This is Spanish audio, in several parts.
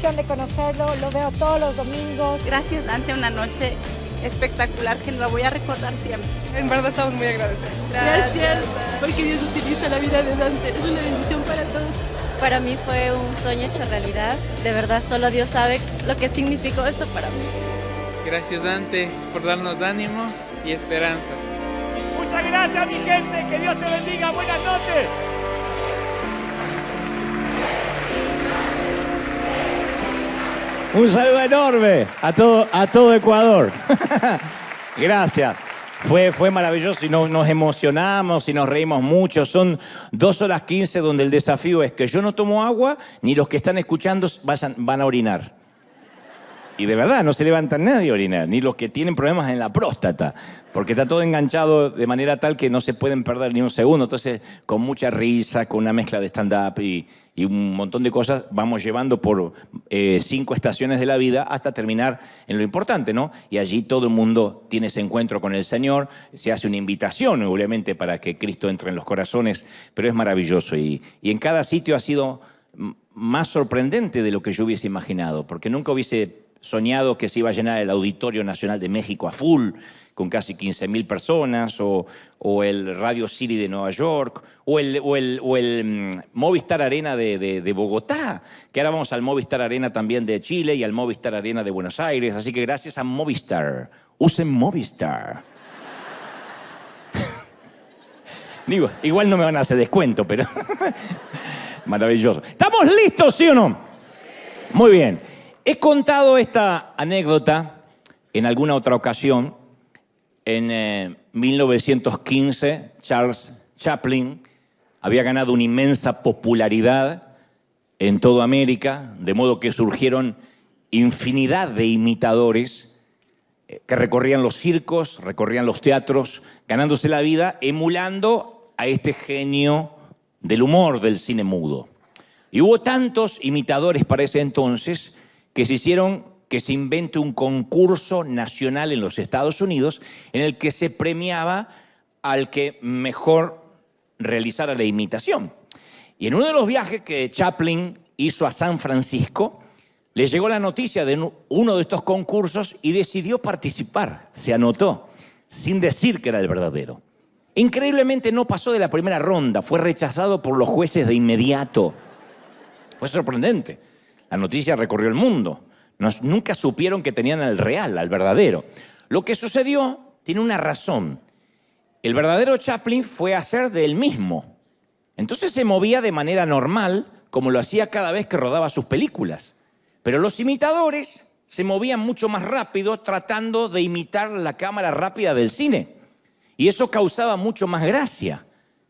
bendición de conocerlo, lo veo todos los domingos. Gracias, Dante, una noche espectacular que lo voy a recordar siempre. En verdad estamos muy agradecidos. Gracias, porque Dios utiliza la vida de Dante. Es una bendición para todos. Para mí fue un sueño hecho realidad. De verdad, solo Dios sabe lo que significó esto para mí. Gracias, Dante, por darnos ánimo y esperanza. Muchas gracias, mi gente. Que Dios te bendiga. Buenas noches. Un saludo enorme a todo Ecuador. Gracias. Fue maravilloso y nos emocionamos y nos reímos mucho. Son 2 horas 15 donde el desafío es que yo no tomo agua ni los que están escuchando van a orinar. Y de verdad, no se levanta nadie a orinar, ni los que tienen problemas en la próstata, porque está todo enganchado de manera tal que no se pueden perder ni un segundo. Entonces, con mucha risa, con una mezcla de stand-up y un montón de cosas, vamos llevando por 5 estaciones de la vida hasta terminar en lo importante, ¿no? Y allí todo el mundo tiene ese encuentro con el Señor, se hace una invitación, obviamente, para que Cristo entre en los corazones, pero es maravilloso. Y en cada sitio ha sido más sorprendente de lo que yo hubiese imaginado, porque nunca hubiese soñado que se iba a llenar el Auditorio Nacional de México a full, con casi 15.000 personas, o el Radio City de Nueva York, o el Movistar Arena de Bogotá, que ahora vamos al Movistar Arena también de Chile y al Movistar Arena de Buenos Aires. Así que gracias a Movistar. Usen Movistar. Digo, igual no me van a hacer descuento, pero maravilloso. ¿Estamos listos, sí o no? Muy bien. He contado esta anécdota en alguna otra ocasión. En 1915, Charles Chaplin había ganado una inmensa popularidad en toda América, de modo que surgieron infinidad de imitadores que recorrían los circos, recorrían los teatros, ganándose la vida emulando a este genio del humor del cine mudo. Y hubo tantos imitadores para ese entonces que se invente un concurso nacional en los Estados Unidos en el que se premiaba al que mejor realizara la imitación. Y en uno de los viajes que Chaplin hizo a San Francisco, le llegó la noticia de uno de estos concursos y decidió participar. Se anotó, sin decir que era el verdadero. Increíblemente no pasó de la primera ronda, fue rechazado por los jueces de inmediato. Fue sorprendente. La noticia recorrió el mundo. Nunca supieron que tenían al real, al verdadero. Lo que sucedió tiene una razón. El verdadero Chaplin fue a hacer de él mismo. Entonces se movía de manera normal, como lo hacía cada vez que rodaba sus películas. Pero los imitadores se movían mucho más rápido tratando de imitar la cámara rápida del cine. Y eso causaba mucho más gracia.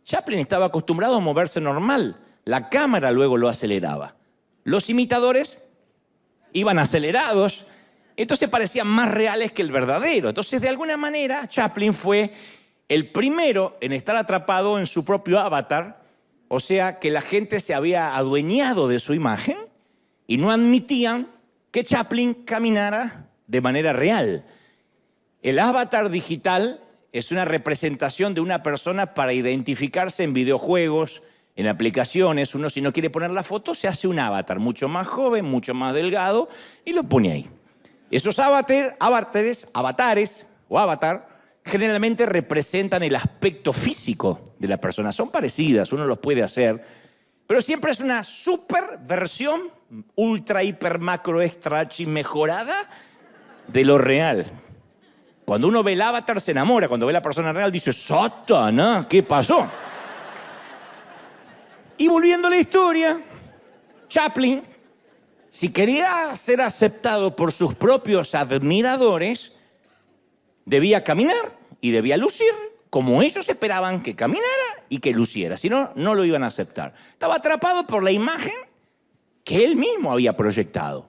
Chaplin estaba acostumbrado a moverse normal. La cámara luego lo aceleraba. Los imitadores iban acelerados, entonces parecían más reales que el verdadero. Entonces, de alguna manera, Chaplin fue el primero en estar atrapado en su propio avatar, o sea, que la gente se había adueñado de su imagen y no admitían que Chaplin caminara de manera real. El avatar digital es una representación de una persona para identificarse en videojuegos, en aplicaciones. Uno, si no quiere poner la foto, se hace un avatar mucho más joven, mucho más delgado y lo pone ahí. Esos avatares o avatar generalmente representan el aspecto físico de la persona. Son parecidas, uno los puede hacer, pero siempre es una super versión ultra, hiper, macro, extra, archi mejorada de lo real. Cuando uno ve el avatar se enamora, cuando ve la persona real dice, ¡Satanás! ¿Qué pasó? Y volviendo a la historia, Chaplin, si quería ser aceptado por sus propios admiradores, debía caminar y debía lucir como ellos esperaban que caminara y que luciera. Si no, no lo iban a aceptar. Estaba atrapado por la imagen que él mismo había proyectado.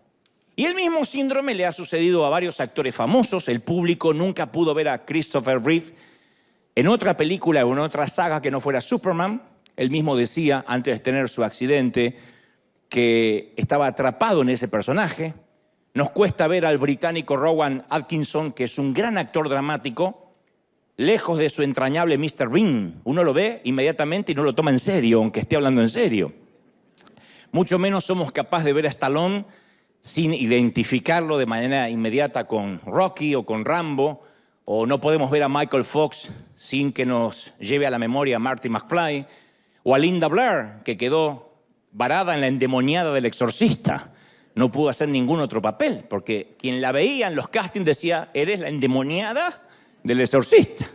Y el mismo síndrome le ha sucedido a varios actores famosos. El público nunca pudo ver a Christopher Reeve en otra película o en otra saga que no fuera Superman. Él mismo decía, antes de tener su accidente, que estaba atrapado en ese personaje. Nos cuesta ver al británico Rowan Atkinson, que es un gran actor dramático, lejos de su entrañable Mr. Bean. Uno lo ve inmediatamente y no lo toma en serio, aunque esté hablando en serio. Mucho menos somos capaces de ver a Stallone sin identificarlo de manera inmediata con Rocky o con Rambo, o no podemos ver a Michael Fox sin que nos lleve a la memoria a Marty McFly, o a Linda Blair, que quedó varada en la endemoniada del Exorcista. No pudo hacer ningún otro papel, porque quien la veía en los castings decía, eres la endemoniada del Exorcista.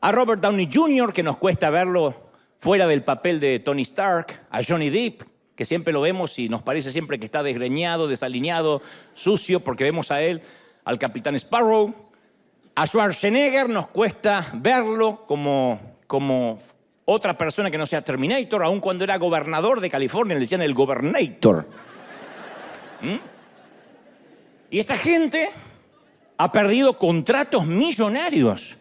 A Robert Downey Jr., que nos cuesta verlo fuera del papel de Tony Stark, a Johnny Depp, que siempre lo vemos y nos parece siempre que está desgreñado, desalineado, sucio, porque vemos a él, al Capitán Sparrow. A Schwarzenegger nos cuesta verlo como otra persona que no sea Terminator, aun cuando era gobernador de California, le decían el Governator. Y esta gente ha perdido contratos millonarios,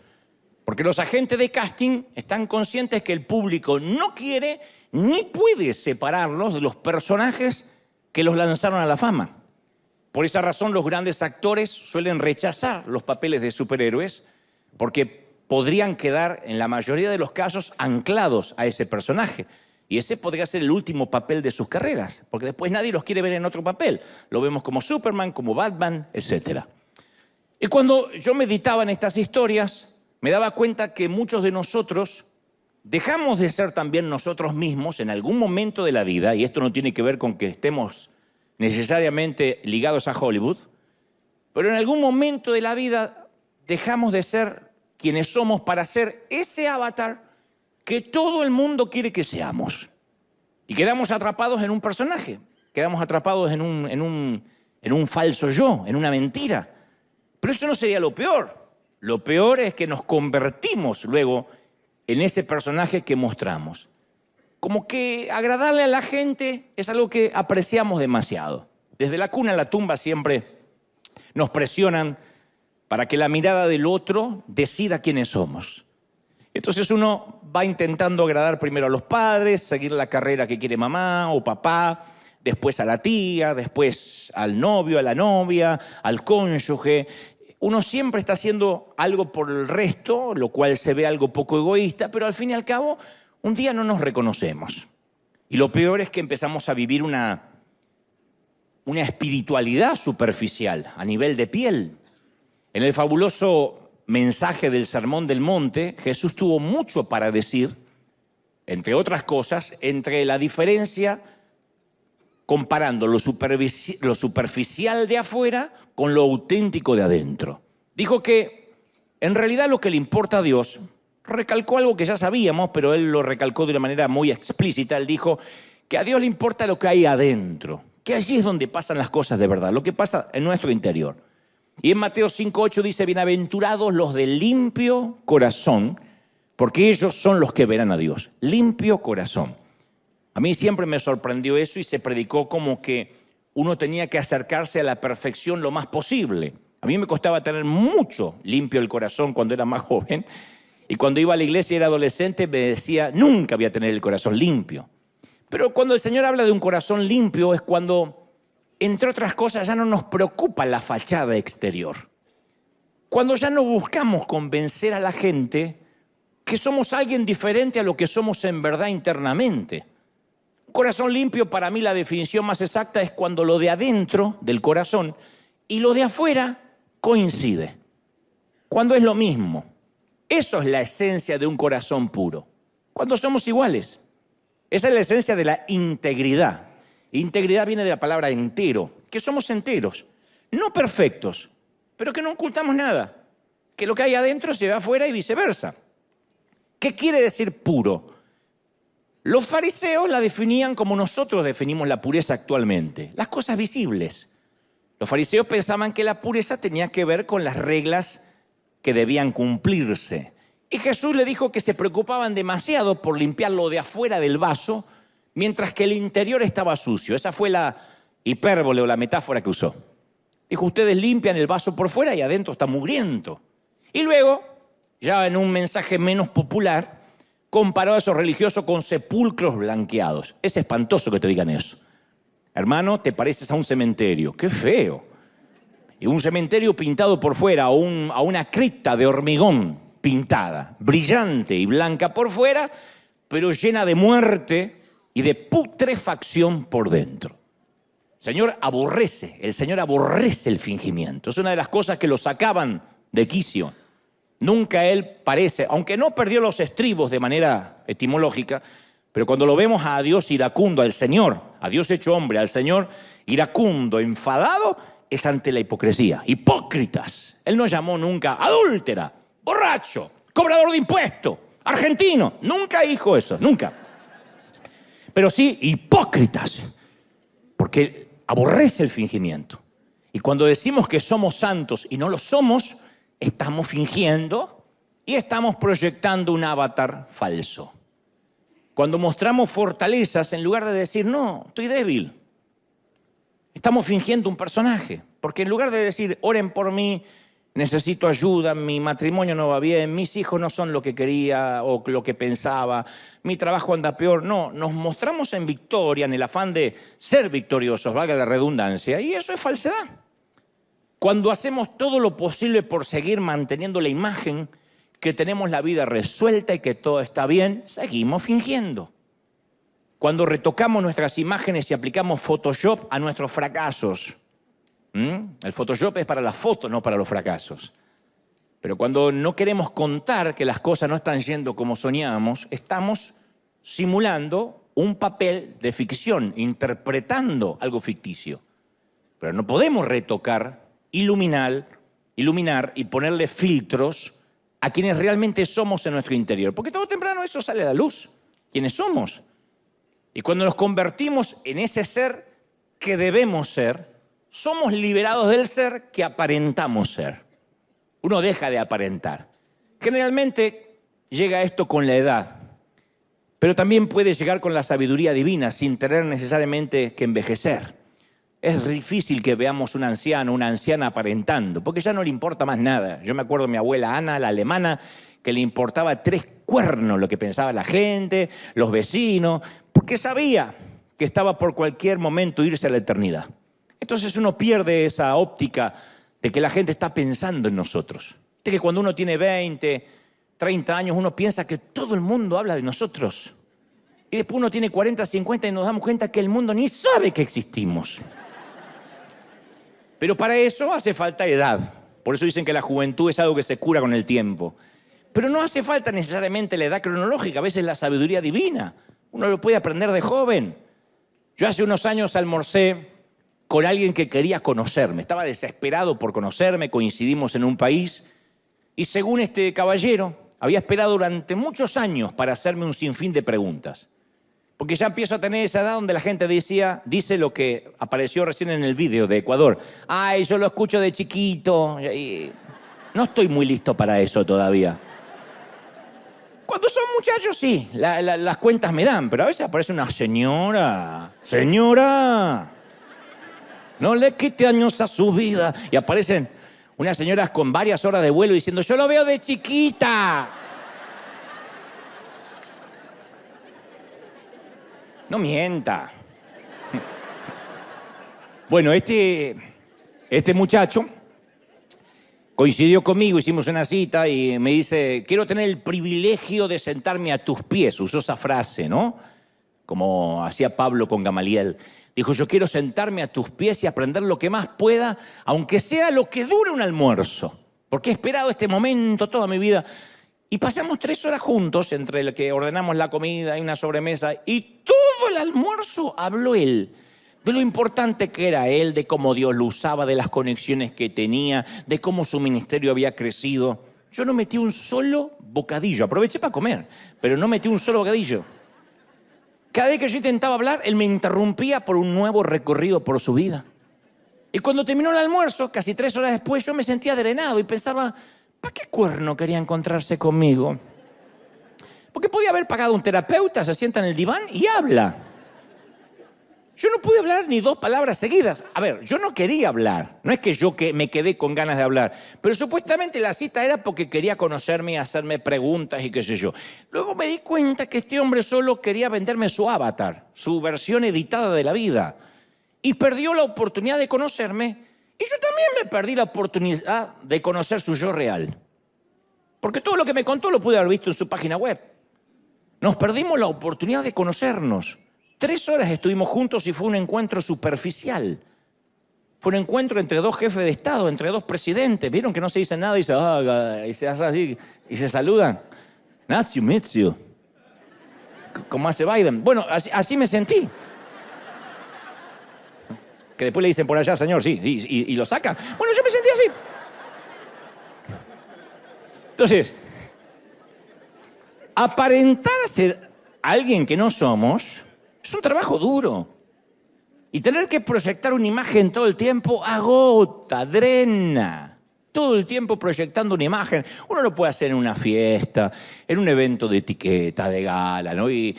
porque los agentes de casting están conscientes que el público no quiere ni puede separarlos de los personajes que los lanzaron a la fama. Por esa razón, los grandes actores suelen rechazar los papeles de superhéroes porque podrían quedar, en la mayoría de los casos, anclados a ese personaje. Y ese podría ser el último papel de sus carreras, porque después nadie los quiere ver en otro papel. Lo vemos como Superman, como Batman, etc. Y cuando yo meditaba en estas historias, me daba cuenta que muchos de nosotros dejamos de ser también nosotros mismos en algún momento de la vida, y esto no tiene que ver con que estemos necesariamente ligados a Hollywood, pero en algún momento de la vida dejamos de ser quienes somos para ser ese avatar que todo el mundo quiere que seamos. Y quedamos atrapados en un personaje, quedamos atrapados en un falso yo, en una mentira. Pero eso no sería lo peor. Lo peor es que nos convertimos luego en ese personaje que mostramos. Como que agradarle a la gente es algo que apreciamos demasiado. Desde la cuna a la tumba siempre nos presionan para que la mirada del otro decida quiénes somos. Entonces uno va intentando agradar primero a los padres, seguir la carrera que quiere mamá o papá, después a la tía, después al novio, a la novia, al cónyuge. Uno siempre está haciendo algo por el resto, lo cual se ve algo poco egoísta, pero al fin y al cabo un día no nos reconocemos. Y lo peor es que empezamos a vivir una espiritualidad superficial, a nivel de piel. En el fabuloso mensaje del Sermón del Monte, Jesús tuvo mucho para decir, entre otras cosas, entre la diferencia comparando lo superficial de afuera con lo auténtico de adentro. Dijo que en realidad lo que le importa a Dios, recalcó algo que ya sabíamos, pero él lo recalcó de una manera muy explícita. Él dijo que a Dios le importa lo que hay adentro, que allí es donde pasan las cosas de verdad, lo que pasa en nuestro interior. Y en Mateo 5:8 dice, bienaventurados los de limpio corazón, porque ellos son los que verán a Dios. Limpio corazón. A mí siempre me sorprendió eso y se predicó como que uno tenía que acercarse a la perfección lo más posible. A mí me costaba tener mucho limpio el corazón cuando era más joven. Y cuando iba a la iglesia y era adolescente me decía, nunca voy a tener el corazón limpio. Pero cuando el Señor habla de un corazón limpio es cuando, entre otras cosas, ya no nos preocupa la fachada exterior. Cuando ya no buscamos convencer a la gente que somos alguien diferente a lo que somos en verdad internamente. Un corazón limpio, para mí la definición más exacta es cuando lo de adentro del corazón y lo de afuera coincide. Cuando es lo mismo. Eso es la esencia de un corazón puro. Cuando somos iguales. Esa es la esencia de la integridad. Integridad viene de la palabra entero, que somos enteros, no perfectos, pero que no ocultamos nada. Que lo que hay adentro se ve afuera y viceversa. ¿Qué quiere decir puro? Los fariseos la definían como nosotros definimos la pureza actualmente, las cosas visibles. Los fariseos pensaban que la pureza tenía que ver con las reglas que debían cumplirse. Y Jesús le dijo que se preocupaban demasiado por limpiar lo de afuera del vaso, mientras que el interior estaba sucio. Esa fue la hipérbole o la metáfora que usó. Dijo, ustedes limpian el vaso por fuera y adentro está mugriento. Y luego, ya en un mensaje menos popular, comparó a esos religiosos con sepulcros blanqueados. Es espantoso que te digan eso. Hermano, te pareces a un cementerio. ¡Qué feo! Y un cementerio pintado por fuera, o a una cripta de hormigón pintada, brillante y blanca por fuera, pero llena de muerte y de putrefacción por dentro. el Señor aborrece el fingimiento. Es una de las cosas que lo sacaban de quicio. Nunca Él parece, aunque no perdió los estribos de manera etimológica, pero cuando lo vemos a Dios iracundo, al Señor, a Dios hecho hombre, al Señor iracundo, enfadado, es ante la hipocresía. Hipócritas. Él no llamó nunca adúltera, borracho, cobrador de impuestos, argentino. Nunca dijo eso, nunca. Pero sí hipócritas, porque aborrece el fingimiento. Y cuando decimos que somos santos y no lo somos, estamos fingiendo y estamos proyectando un avatar falso. Cuando mostramos fortalezas, en lugar de decir, no, estoy débil, estamos fingiendo un personaje. Porque en lugar de decir, oren por mí, necesito ayuda, mi matrimonio no va bien, mis hijos no son lo que quería o lo que pensaba, mi trabajo anda peor. No, nos mostramos en victoria, en el afán de ser victoriosos, valga la redundancia, y eso es falsedad. Cuando hacemos todo lo posible por seguir manteniendo la imagen que tenemos la vida resuelta y que todo está bien, seguimos fingiendo. Cuando retocamos nuestras imágenes y aplicamos Photoshop a nuestros fracasos, el Photoshop es para las fotos, no para los fracasos. Pero cuando no queremos contar que las cosas no están yendo como soñábamos, estamos simulando un papel de ficción, interpretando algo ficticio. Pero no podemos retocar, iluminar y ponerle filtros a quienes realmente somos en nuestro interior. Porque tarde o temprano eso sale a la luz, quienes somos. Y cuando nos convertimos en ese ser que debemos ser, somos liberados del ser que aparentamos ser. Uno deja de aparentar. Generalmente llega esto con la edad, pero también puede llegar con la sabiduría divina sin tener necesariamente que envejecer. Es difícil que veamos un anciano, una anciana aparentando, porque ya no le importa más nada. Yo me acuerdo de mi abuela Ana, la alemana, que le importaba 3 cuernos lo que pensaba la gente, los vecinos, porque sabía que estaba por cualquier momento irse a la eternidad. Entonces uno pierde esa óptica de que la gente está pensando en nosotros. De que cuando uno tiene 20, 30 años, uno piensa que todo el mundo habla de nosotros. Y después uno tiene 40, 50 y nos damos cuenta que el mundo ni sabe que existimos. Pero para eso hace falta edad. Por eso dicen que la juventud es algo que se cura con el tiempo. Pero no hace falta necesariamente la edad cronológica, a veces la sabiduría divina. Uno lo puede aprender de joven. Yo hace unos años almorcé con alguien que quería conocerme. Estaba desesperado por conocerme, coincidimos en un país. Y según este caballero, había esperado durante muchos años para hacerme un sinfín de preguntas. Porque ya empiezo a tener esa edad donde la gente dice lo que apareció recién en el video de Ecuador. Ay, yo lo escucho de chiquito. Y no estoy muy listo para eso todavía. Cuando son muchachos, sí, las cuentas me dan, pero a veces aparece una señora. Señora, no le quite años a su vida. Y aparecen unas señoras con varias horas de vuelo diciendo, yo lo veo de chiquita. No mienta. Bueno, este muchacho coincidió conmigo, hicimos una cita y me dice, quiero tener el privilegio de sentarme a tus pies. Usó esa frase, ¿no? Como hacía Pablo con Gamaliel. Dijo, yo quiero sentarme a tus pies y aprender lo que más pueda, aunque sea lo que dure un almuerzo. Porque he esperado este momento toda mi vida. Y pasamos 3 horas juntos, entre el que ordenamos la comida y una sobremesa, y todo el almuerzo habló él. De lo importante que era él, de cómo Dios lo usaba, de las conexiones que tenía, de cómo su ministerio había crecido. Yo no metí un solo bocadillo, aproveché para comer, pero no metí un solo bocadillo. Cada vez que yo intentaba hablar, él me interrumpía por un nuevo recorrido por su vida. Y cuando terminó el almuerzo, casi 3 horas después, yo me sentía drenado y pensaba, ¿para qué cuerno quería encontrarse conmigo? Porque podía haber pagado un terapeuta, se sienta en el diván y habla. Yo no pude hablar ni 2 palabras seguidas. A ver, yo no quería hablar. No es que yo me quedé con ganas de hablar. Pero supuestamente la cita era porque quería conocerme y hacerme preguntas y qué sé yo. Luego me di cuenta que este hombre solo quería venderme su avatar, su versión editada de la vida. Y perdió la oportunidad de conocerme. Y yo también me perdí la oportunidad de conocer su yo real. Porque todo lo que me contó lo pude haber visto en su página web. Nos perdimos la oportunidad de conocernos. 3 horas estuvimos juntos y fue un encuentro superficial. Fue un encuentro entre 2 jefes de Estado, entre 2 presidentes. ¿Vieron que no se dice nada y se hace así y se saludan? Nice to meet you. Como hace Biden. Bueno, así me sentí. Que después le dicen por allá, señor, sí, y lo sacan. Bueno, yo me sentí así. Entonces, aparentar ser alguien que no somos es un trabajo duro. Y tener que proyectar una imagen todo el tiempo agota, drena. Todo el tiempo proyectando una imagen. Uno lo puede hacer en una fiesta, en un evento de etiqueta, de gala, ¿no? Y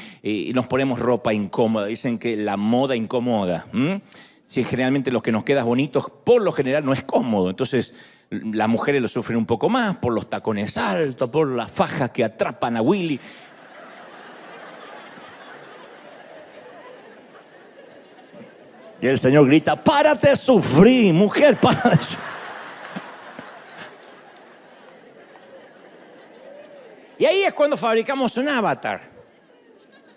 nos ponemos ropa incómoda. Dicen que la moda incomoda. Si generalmente los que nos quedan bonitos, por lo general no es cómodo. Entonces, las mujeres lo sufren un poco más por los tacones altos, por las fajas que atrapan a Willy. Y el Señor grita, párate de sufrir, mujer, párate de sufrir. Y ahí es cuando fabricamos un avatar.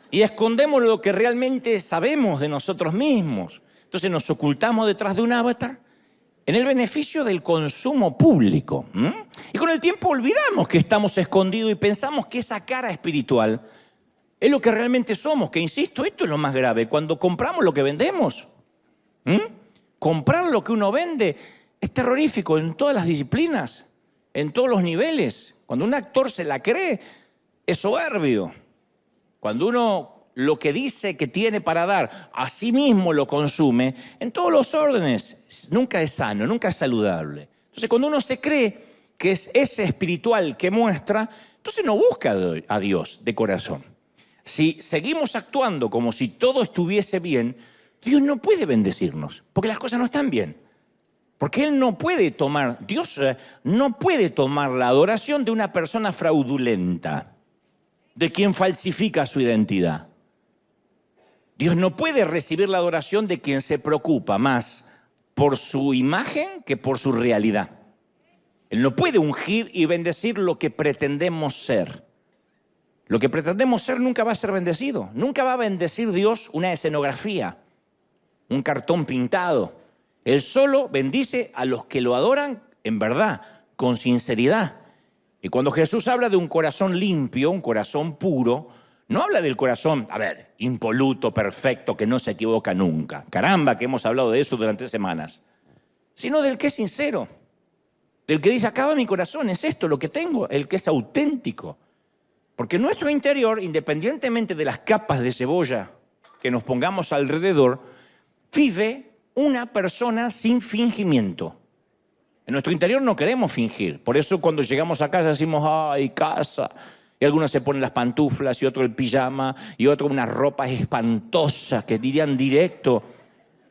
Y escondemos lo que realmente sabemos de nosotros mismos. Entonces nos ocultamos detrás de un avatar en el beneficio del consumo público. Y con el tiempo olvidamos que estamos escondidos y pensamos que esa cara espiritual es lo que realmente somos. Que insisto, esto es lo más grave. Cuando compramos lo que vendemos, comprar lo que uno vende es terrorífico en todas las disciplinas, en todos los niveles. Cuando un actor se la cree, es soberbio. Cuando uno lo que dice que tiene para dar, a sí mismo lo consume, en todos los órdenes, nunca es sano, nunca es saludable. Entonces, cuando uno se cree que es ese espiritual que muestra, entonces no busca a Dios de corazón. Si seguimos actuando como si todo estuviese bien, Dios no puede bendecirnos, porque las cosas no están bien. Porque Él no puede tomar, Dios no puede tomar la adoración de una persona fraudulenta, de quien falsifica su identidad. Dios no puede recibir la adoración de quien se preocupa más por su imagen que por su realidad. Él no puede ungir y bendecir lo que pretendemos ser. Lo que pretendemos ser nunca va a ser bendecido. Nunca va a bendecir Dios una escenografía, un cartón pintado. Él solo bendice a los que lo adoran en verdad, con sinceridad. Y cuando Jesús habla de un corazón limpio, un corazón puro, no habla del corazón, impoluto, perfecto, que no se equivoca nunca. Caramba, que hemos hablado de eso durante semanas. Sino del que es sincero, del que dice, acá va mi corazón, es esto lo que tengo, el que es auténtico. Porque nuestro interior, independientemente de las capas de cebolla que nos pongamos alrededor, vive una persona sin fingimiento. En nuestro interior no queremos fingir. Por eso cuando llegamos a casa decimos, ¡ay, casa! Y algunos se ponen las pantuflas y otro el pijama y otro unas ropas espantosas que dirían directo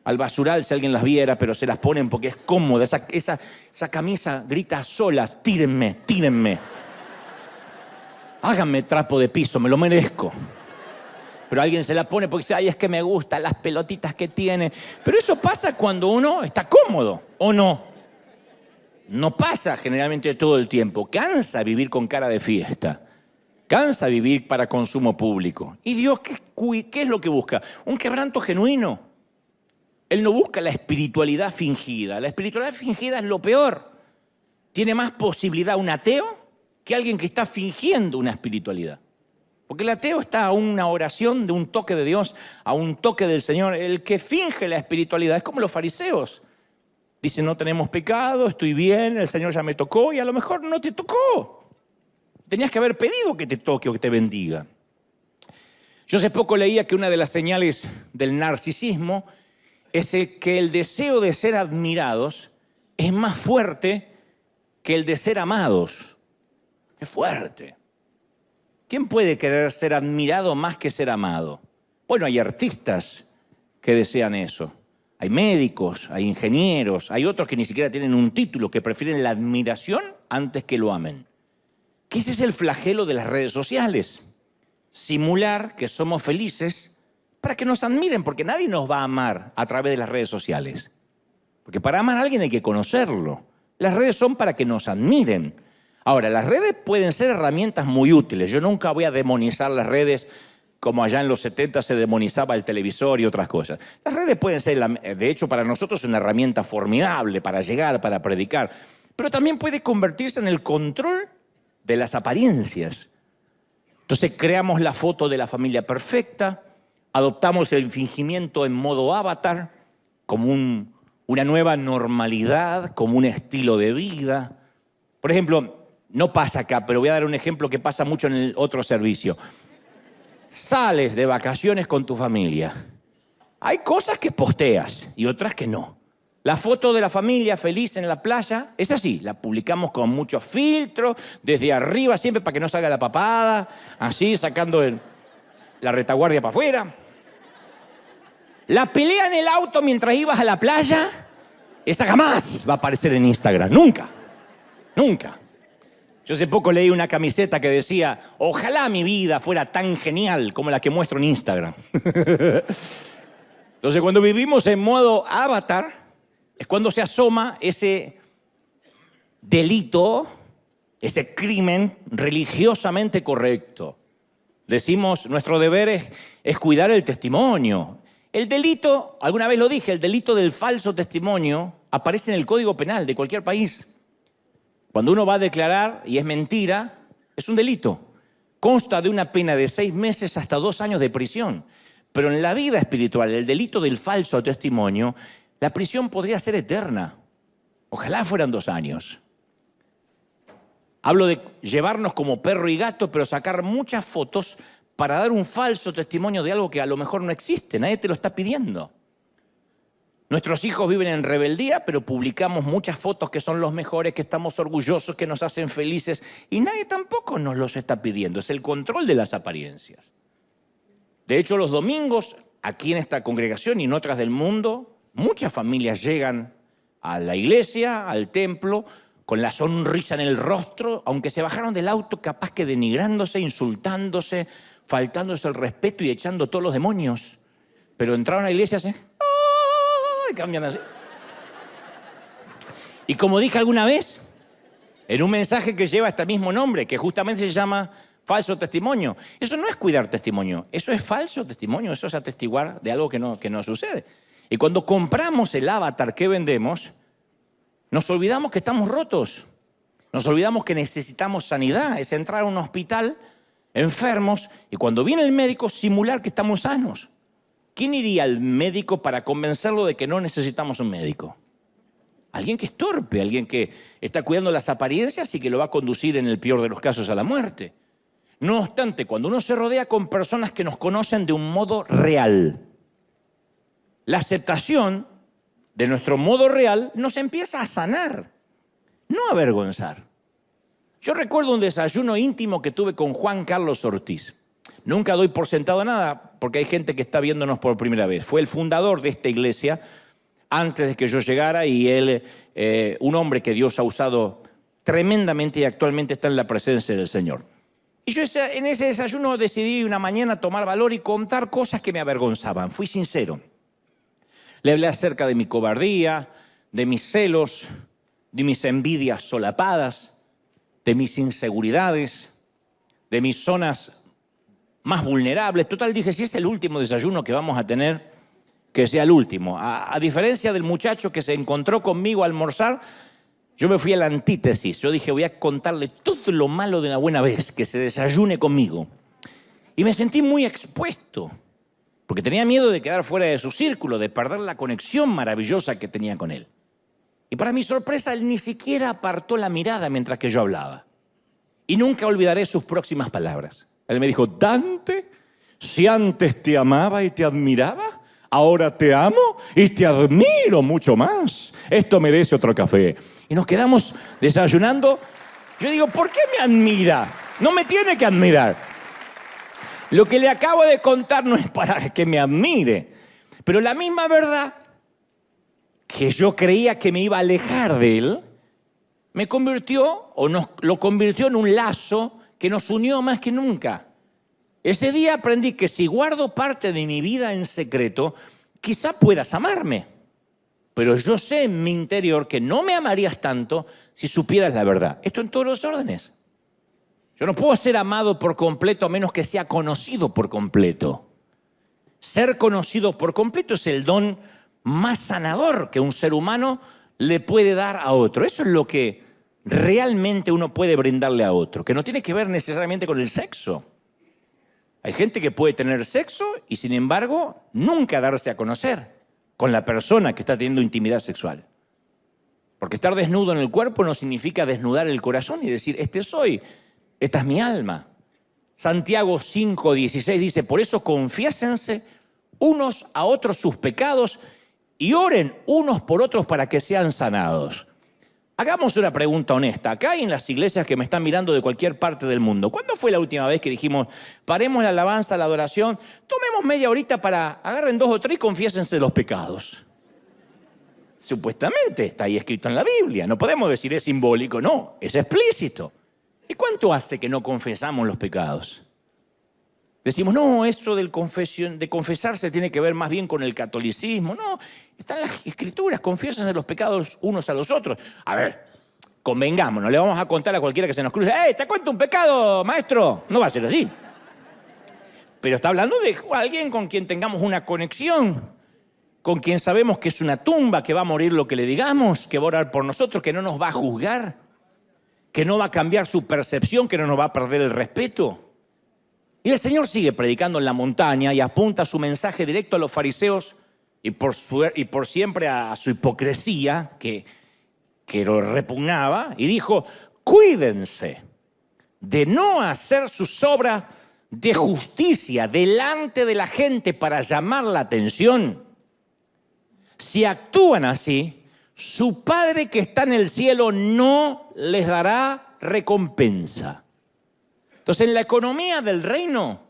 al basural si alguien las viera, pero se las ponen porque es cómoda. Esa camisa grita solas, tírenme, tírenme. Háganme trapo de piso, me lo merezco. Pero alguien se la pone porque dice, ay, es que me gustan las pelotitas que tiene. Pero eso pasa cuando uno está cómodo, ¿o no? No pasa generalmente todo el tiempo. Cansa vivir con cara de fiesta. Cansa vivir para consumo público. ¿Y Dios qué es lo que busca? Un quebranto genuino. Él no busca la espiritualidad fingida. La espiritualidad fingida es lo peor. Tiene más posibilidad un ateo que alguien que está fingiendo una espiritualidad. Porque el ateo está a una oración de un toque de Dios, a un toque del Señor. El que finge la espiritualidad es como los fariseos. Dicen, no tenemos pecado, estoy bien, el Señor ya me tocó y a lo mejor no te tocó. Tenías que haber pedido que te toque o que te bendiga. Yo hace poco leía que una de las señales del narcisismo es que el deseo de ser admirados es más fuerte que el de ser amados. Es fuerte. ¿Quién puede querer ser admirado más que ser amado? Bueno, hay artistas que desean eso. Hay médicos, hay ingenieros, hay otros que ni siquiera tienen un título, que prefieren la admiración antes que lo amen. Que ese es el flagelo de las redes sociales. Simular que somos felices para que nos admiren, porque nadie nos va a amar a través de las redes sociales. Porque para amar a alguien hay que conocerlo. Las redes son para que nos admiren. Ahora, las redes pueden ser herramientas muy útiles. Yo nunca voy a demonizar las redes como allá en los 70 se demonizaba el televisor y otras cosas. Las redes pueden ser, de hecho, para nosotros una herramienta formidable para llegar, para predicar, pero también puede convertirse en el control de las apariencias. Entonces creamos la foto de la familia perfecta, adoptamos el fingimiento en modo avatar como una nueva normalidad, como un estilo de vida. Por ejemplo, no pasa acá, pero voy a dar un ejemplo que pasa mucho en el otro servicio. Sales de vacaciones con tu familia. Hay cosas que posteas y otras que no. La foto de la familia feliz en la playa, es así, la publicamos con mucho filtro, desde arriba siempre para que no salga la papada, así sacando la retaguardia para afuera. La pelea en el auto mientras ibas a la playa, esa jamás va a aparecer en Instagram, nunca, nunca. Yo hace poco leí una camiseta que decía, ojalá mi vida fuera tan genial como la que muestro en Instagram. Entonces, cuando vivimos en modo avatar, es cuando se asoma ese delito, ese crimen religiosamente correcto. Decimos, nuestro deber es cuidar el testimonio. El delito, alguna vez lo dije, el delito del falso testimonio aparece en el Código Penal de cualquier país. Cuando uno va a declarar y es mentira, es un delito. Consta de una pena de 6 meses hasta 2 años de prisión. Pero en la vida espiritual, el delito del falso testimonio, la prisión podría ser eterna. Ojalá fueran 2 años. Hablo de llevarnos como perro y gato, pero sacar muchas fotos para dar un falso testimonio de algo que a lo mejor no existe. Nadie te lo está pidiendo. Nuestros hijos viven en rebeldía, pero publicamos muchas fotos que son los mejores, que estamos orgullosos, que nos hacen felices. Y nadie tampoco nos los está pidiendo. Es el control de las apariencias. De hecho, los domingos, aquí en esta congregación y en otras del mundo, muchas familias llegan a la iglesia, al templo, con la sonrisa en el rostro, aunque se bajaron del auto capaz que denigrándose, insultándose, faltándose el respeto y echando todos los demonios. Pero entraron a la iglesia así, y cambian así. Y como dije alguna vez, en un mensaje que lleva este mismo nombre, que justamente se llama falso testimonio, eso no es cuidar testimonio, eso es falso testimonio, eso es atestiguar de algo que no sucede. Y cuando compramos el avatar que vendemos, nos olvidamos que estamos rotos. Nos olvidamos que necesitamos sanidad. Es entrar a un hospital enfermos y cuando viene el médico simular que estamos sanos. ¿Quién iría al médico para convencerlo de que no necesitamos un médico? Alguien que es torpe, alguien que está cuidando las apariencias y que lo va a conducir en el peor de los casos a la muerte. No obstante, cuando uno se rodea con personas que nos conocen de un modo real, la aceptación de nuestro modo real nos empieza a sanar, no a avergonzar. Yo recuerdo un desayuno íntimo que tuve con Juan Carlos Ortiz. Nunca doy por sentado nada porque hay gente que está viéndonos por primera vez. Fue el fundador de esta iglesia antes de que yo llegara y él, un hombre que Dios ha usado tremendamente y actualmente está en la presencia del Señor. Y yo en ese desayuno decidí una mañana tomar valor y contar cosas que me avergonzaban. Fui sincero. Le hablé acerca de mi cobardía, de mis celos, de mis envidias solapadas, de mis inseguridades, de mis zonas más vulnerables. Total, dije, si es el último desayuno que vamos a tener, que sea el último. A diferencia del muchacho que se encontró conmigo a almorzar, yo me fui a la antítesis. Yo dije, voy a contarle todo lo malo de una buena vez, que se desayune conmigo. Y me sentí muy expuesto, porque tenía miedo de quedar fuera de su círculo, de perder la conexión maravillosa que tenía con él. Y para mi sorpresa, él ni siquiera apartó la mirada mientras que yo hablaba. Y nunca olvidaré sus próximas palabras. Él me dijo, Dante, si antes te amaba y te admiraba, ahora te amo y te admiro mucho más. Esto merece otro café. Y nos quedamos desayunando. Yo digo, ¿por qué me admira? No me tiene que admirar. Lo que le acabo de contar no es para que me admire, pero la misma verdad que yo creía que me iba a alejar de él, me convirtió, o lo convirtió en un lazo que nos unió más que nunca. Ese día aprendí que si guardo parte de mi vida en secreto, quizá puedas amarme, pero yo sé en mi interior que no me amarías tanto si supieras la verdad. Esto en todos los órdenes. Yo no puedo ser amado por completo a menos que sea conocido por completo. Ser conocido por completo es el don más sanador que un ser humano le puede dar a otro. Eso es lo que realmente uno puede brindarle a otro, que no tiene que ver necesariamente con el sexo. Hay gente que puede tener sexo y sin embargo nunca darse a conocer con la persona que está teniendo intimidad sexual. Porque estar desnudo en el cuerpo no significa desnudar el corazón y decir, este soy, esta es mi alma. Santiago 5:16 dice, por eso confiésense unos a otros sus pecados y oren unos por otros para que sean sanados. Hagamos una pregunta honesta. Acá y en las iglesias que me están mirando de cualquier parte del mundo, ¿cuándo fue la última vez que dijimos, paremos la alabanza, la adoración, tomemos media horita para, agarren 2 o 3 y confiésense los pecados? Supuestamente está ahí escrito en la Biblia. No podemos decir es simbólico, no, es explícito. ¿Y cuánto hace que no confesamos los pecados? Decimos, no, eso de confesarse tiene que ver más bien con el catolicismo. No, están las escrituras, confiésense los pecados unos a los otros. A ver, convengamos, no le vamos a contar a cualquiera que se nos cruce, ¿te cuento un pecado, maestro? No va a ser así. Pero está hablando de alguien con quien tengamos una conexión, con quien sabemos que es una tumba, que va a morir lo que le digamos, que va a orar por nosotros, que no nos va a juzgar, que no va a cambiar su percepción, que no nos va a perder el respeto. Y el Señor sigue predicando en la montaña y apunta su mensaje directo a los fariseos y por siempre a su hipocresía, que lo repugnaba, y dijo, cuídense de no hacer sus obras de justicia delante de la gente para llamar la atención. Si actúan así, su Padre que está en el cielo no les dará recompensa. Entonces, en la economía del reino,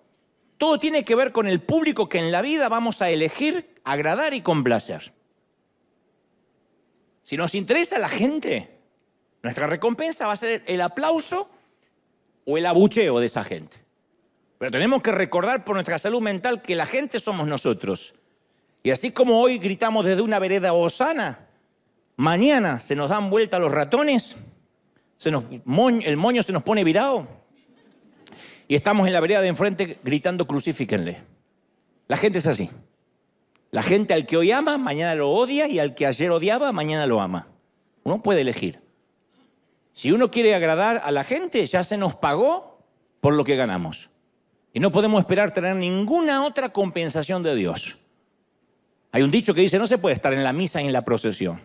todo tiene que ver con el público que en la vida vamos a elegir, agradar y complacer. Si nos interesa la gente, nuestra recompensa va a ser el aplauso o el abucheo de esa gente. Pero tenemos que recordar por nuestra salud mental que la gente somos nosotros. Y así como hoy gritamos desde una vereda hosana, mañana se nos dan vuelta los ratones, el moño se nos pone virado y estamos en la vereda de enfrente gritando crucifíquenle. La gente es así. La gente al que hoy ama, mañana lo odia, y al que ayer odiaba, mañana lo ama. Uno puede elegir. Si uno quiere agradar a la gente, ya se nos pagó por lo que ganamos. Y no podemos esperar tener ninguna otra compensación de Dios. Hay un dicho que dice, no se puede estar en la misa y en la procesión.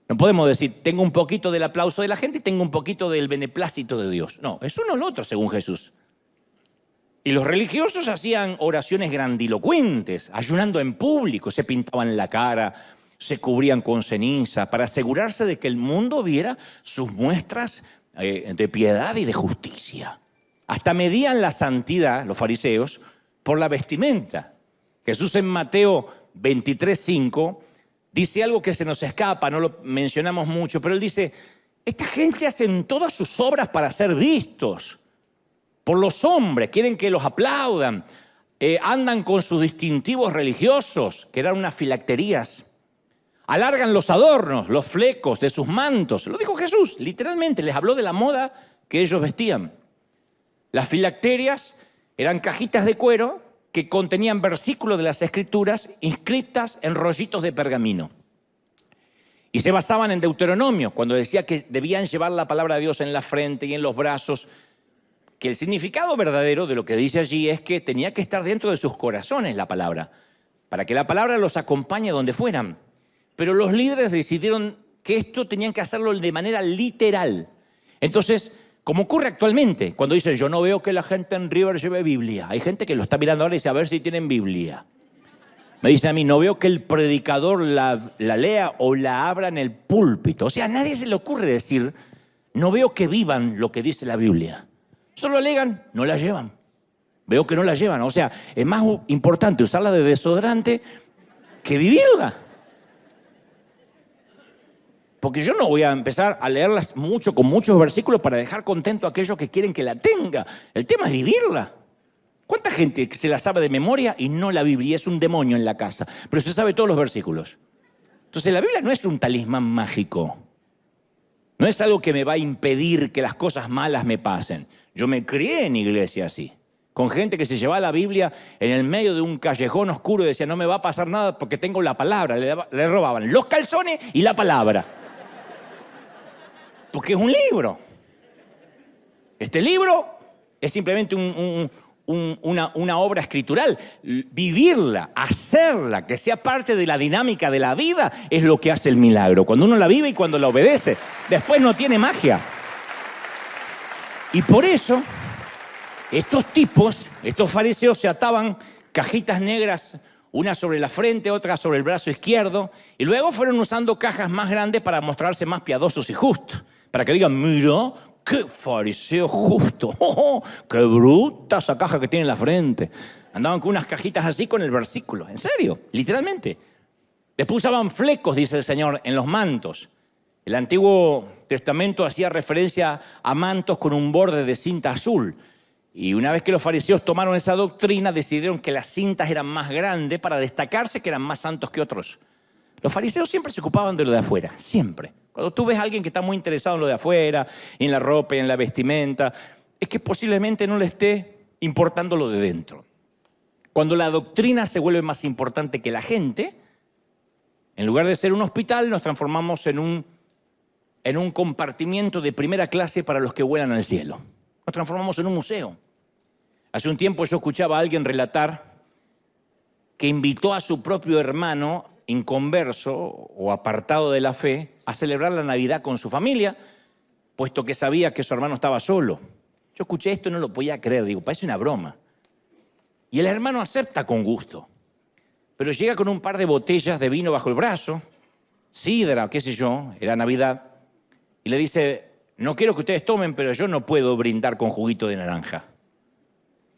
No podemos decir, tengo un poquito del aplauso de la gente y tengo un poquito del beneplácito de Dios. No, es uno o el otro, según Jesús. Y los religiosos hacían oraciones grandilocuentes, ayunando en público, se pintaban la cara, se cubrían con ceniza, para asegurarse de que el mundo viera sus muestras de piedad y de justicia. Hasta medían la santidad, los fariseos, por la vestimenta. Jesús en Mateo 23:5 dice algo que se nos escapa, no lo mencionamos mucho, pero él dice, esta gente hacen todas sus obras para ser vistos por los hombres, quieren que los aplaudan, andan con sus distintivos religiosos, que eran unas filacterías, alargan los adornos, los flecos de sus mantos. Lo dijo Jesús, literalmente, les habló de la moda que ellos vestían. Las filacterias eran cajitas de cuero que contenían versículos de las Escrituras inscritas en rollitos de pergamino. Y se basaban en Deuteronomio, cuando decía que debían llevar la palabra de Dios en la frente y en los brazos, que el significado verdadero de lo que dice allí es que tenía que estar dentro de sus corazones la palabra, para que la palabra los acompañe donde fueran. Pero los líderes decidieron que esto tenían que hacerlo de manera literal. Entonces, como ocurre actualmente, cuando dicen, yo no veo que la gente en River lleve Biblia. Hay gente que lo está mirando ahora y dice, a ver si tienen Biblia. Me dicen a mí, no veo que el predicador la lea o la abra en el púlpito. O sea, a nadie se le ocurre decir, no veo que vivan lo que dice la Biblia. Solo alegan, no la llevan. Veo que no la llevan. O sea, es más importante usarla de desodorante que vivirla. Porque yo no voy a empezar a leerlas mucho, con muchos versículos para dejar contento a aquellos que quieren que la tenga. El tema es vivirla. ¿Cuánta gente se la sabe de memoria y no la Biblia? Es un demonio en la casa, pero se sabe todos los versículos. Entonces la Biblia no es un talismán mágico. No es algo que me va a impedir que las cosas malas me pasen. Yo me crié en iglesia así, con gente que se llevaba la Biblia en el medio de un callejón oscuro y decía, no me va a pasar nada porque tengo la palabra. Le robaban los calzones y la palabra. Porque es un libro. Este libro es simplemente una obra escritural. Vivirla, hacerla, que sea parte de la dinámica de la vida, es lo que hace el milagro. Cuando uno la vive y cuando la obedece. Después no tiene magia. Y por eso, estos tipos, estos fariseos, se ataban cajitas negras, una sobre la frente, otra sobre el brazo izquierdo, y luego fueron usando cajas más grandes para mostrarse más piadosos y justos. Para que digan, mira, qué fariseo justo, qué bruta esa caja que tiene en la frente. Andaban con unas cajitas así con el versículo, en serio, literalmente. Después usaban flecos, dice el Señor, en los mantos. El Antiguo Testamento hacía referencia a mantos con un borde de cinta azul. Y una vez que los fariseos tomaron esa doctrina, decidieron que las cintas eran más grandes para destacarse que eran más santos que otros. Los fariseos siempre se ocupaban de lo de afuera, siempre. Cuando tú ves a alguien que está muy interesado en lo de afuera, en la ropa, en la vestimenta, es que posiblemente no le esté importando lo de dentro. Cuando la doctrina se vuelve más importante que la gente, en lugar de ser un hospital, nos transformamos en un compartimiento de primera clase para los que vuelan al cielo. Nos transformamos en un museo. Hace un tiempo yo escuchaba a alguien relatar que invitó a su propio hermano inconverso o apartado de la fe a celebrar la Navidad con su familia, puesto que sabía que su hermano estaba solo. Yo escuché esto y no lo podía creer, digo, parece una broma. Y el hermano acepta con gusto, pero llega con un par de botellas de vino bajo el brazo, sidra, qué sé yo, era Navidad, y le dice, no quiero que ustedes tomen, pero yo no puedo brindar con juguito de naranja.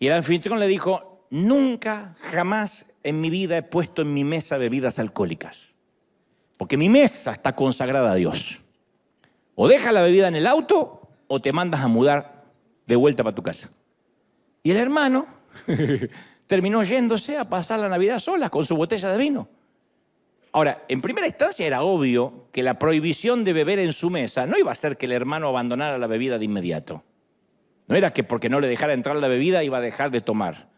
Y el anfitrión le dijo, nunca, jamás en mi vida he puesto en mi mesa bebidas alcohólicas, porque mi mesa está consagrada a Dios. O dejas la bebida en el auto o te mandas a mudar de vuelta para tu casa. Y el hermano terminó yéndose a pasar la Navidad sola con su botella de vino. Ahora, en primera instancia era obvio que la prohibición de beber en su mesa no iba a hacer que el hermano abandonara la bebida de inmediato. No era que porque no le dejara entrar la bebida iba a dejar de tomar.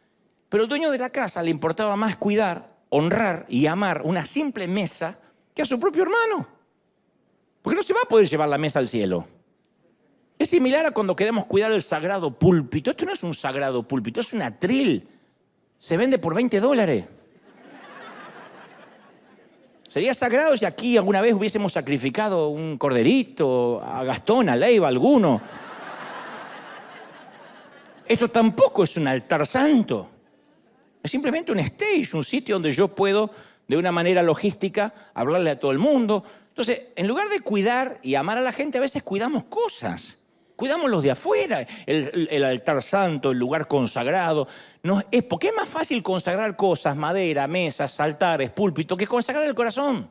Pero al dueño de la casa le importaba más cuidar, honrar y amar una simple mesa que a su propio hermano. Porque no se va a poder llevar la mesa al cielo. Es similar a cuando queremos cuidar el sagrado púlpito. Esto no es un sagrado púlpito, es un atril. Se vende por $20. Sería sagrado si aquí alguna vez hubiésemos sacrificado un corderito, a Gastón, a Leiva, alguno. Esto tampoco es un altar santo. Es simplemente un stage, un sitio donde yo puedo, de una manera logística, hablarle a todo el mundo. Entonces, en lugar de cuidar y amar a la gente, a veces cuidamos cosas. Cuidamos los de afuera, el altar santo, el lugar consagrado. Porque es más fácil consagrar cosas, madera, mesas, altares, púlpito, que consagrar el corazón.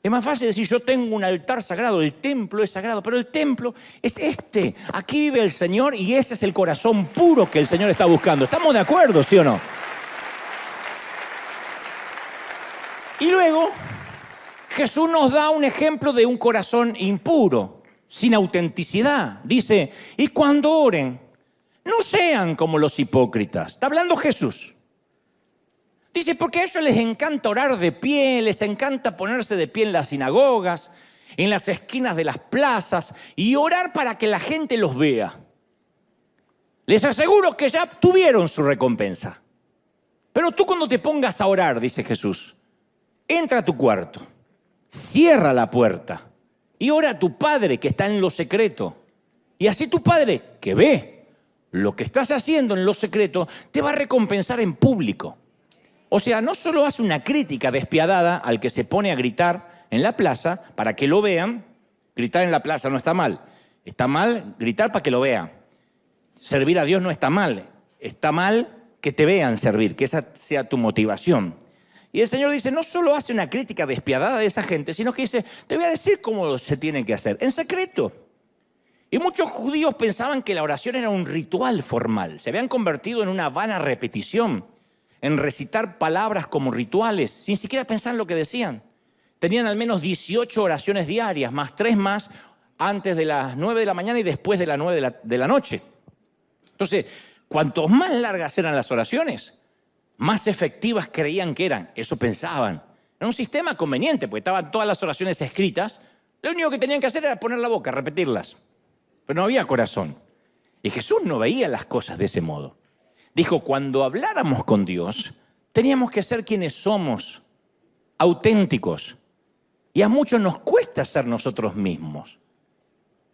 Es más fácil decir, yo tengo un altar sagrado, el templo es sagrado, pero el templo es este. Aquí vive el Señor y ese es el corazón puro que el Señor está buscando. ¿Estamos de acuerdo, sí o no? Y luego, Jesús nos da un ejemplo de un corazón impuro, sin autenticidad. Dice, y cuando oren, no sean como los hipócritas. Está hablando Jesús. Dice, porque a ellos les encanta orar de pie, les encanta ponerse de pie en las sinagogas, en las esquinas de las plazas y orar para que la gente los vea. Les aseguro que ya tuvieron su recompensa. Pero tú cuando te pongas a orar, dice Jesús, entra a tu cuarto, cierra la puerta y ora a tu Padre que está en lo secreto. Y así tu Padre, que ve lo que estás haciendo en lo secreto, te va a recompensar en público. O sea, no solo hace una crítica despiadada al que se pone a gritar en la plaza para que lo vean. Gritar en la plaza no está mal. Está mal gritar para que lo vean. Servir a Dios no está mal. Está mal que te vean servir, que esa sea tu motivación. Y el Señor dice, no solo hace una crítica despiadada de esa gente, sino que dice, te voy a decir cómo se tiene que hacer, en secreto. Y muchos judíos pensaban que la oración era un ritual formal. Se habían convertido en una vana repetición, en recitar palabras como rituales, sin siquiera pensar en lo que decían. Tenían al menos 18 oraciones diarias, más 3 más antes de las 9 de la mañana y después de las 9 de la noche. Entonces, cuantos más largas eran las oraciones, más efectivas creían que eran. Eso pensaban. Era un sistema conveniente, porque estaban todas las oraciones escritas. Lo único que tenían que hacer era poner la boca, repetirlas. Pero no había corazón. Y Jesús no veía las cosas de ese modo. Dijo, cuando habláramos con Dios, teníamos que ser quienes somos, auténticos. Y a muchos nos cuesta ser nosotros mismos.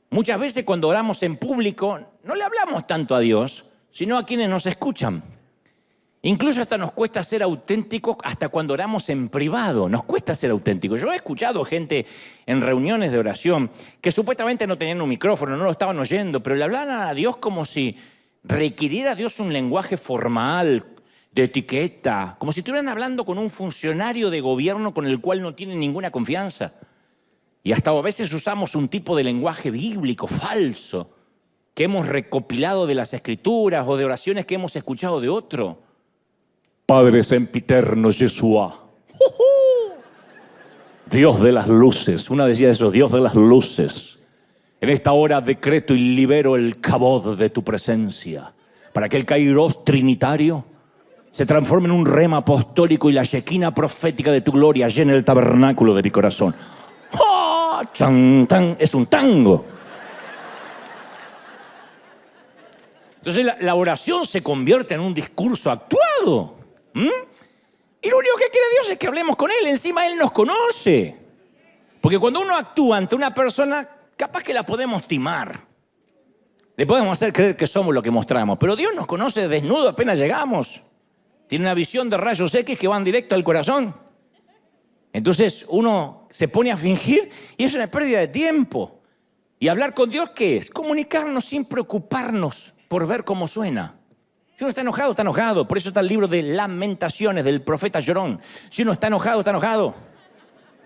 Muchas veces cuando oramos en público, no le hablamos tanto a Dios, sino a quienes nos escuchan. Incluso hasta nos cuesta ser auténticos hasta cuando oramos en privado. Nos cuesta ser auténticos. Yo he escuchado gente en reuniones de oración que supuestamente no tenían un micrófono, no lo estaban oyendo, pero le hablaban a Dios como si requiriera a Dios un lenguaje formal, de etiqueta, como si estuvieran hablando con un funcionario de gobierno con el cual no tienen ninguna confianza. Y hasta a veces usamos un tipo de lenguaje bíblico falso que hemos recopilado de las Escrituras o de oraciones que hemos escuchado de otro. Padre sempiterno Yeshua, Dios de las luces. Una decía eso, Dios de las luces. En esta hora decreto y libero el kabod de tu presencia para que el kairos trinitario se transforme en un rema apostólico y la shequina profética de tu gloria llene el tabernáculo de mi corazón. ¡Oh! Chan, tan, es un tango. Entonces la oración se convierte en un discurso actuado. Y lo único que quiere Dios es que hablemos con Él. Encima Él nos conoce. Porque cuando uno actúa ante una persona, capaz que la podemos timar. Le podemos hacer creer que somos lo que mostramos. Pero Dios nos conoce desnudo apenas llegamos. Tiene una visión de rayos X que van directo al corazón. Entonces uno se pone a fingir y es una pérdida de tiempo. Y hablar con Dios, ¿qué es? Comunicarnos sin preocuparnos por ver cómo suena. Si uno está enojado, está enojado. Por eso está el libro de Lamentaciones del profeta Llorón. Si uno está enojado, está enojado.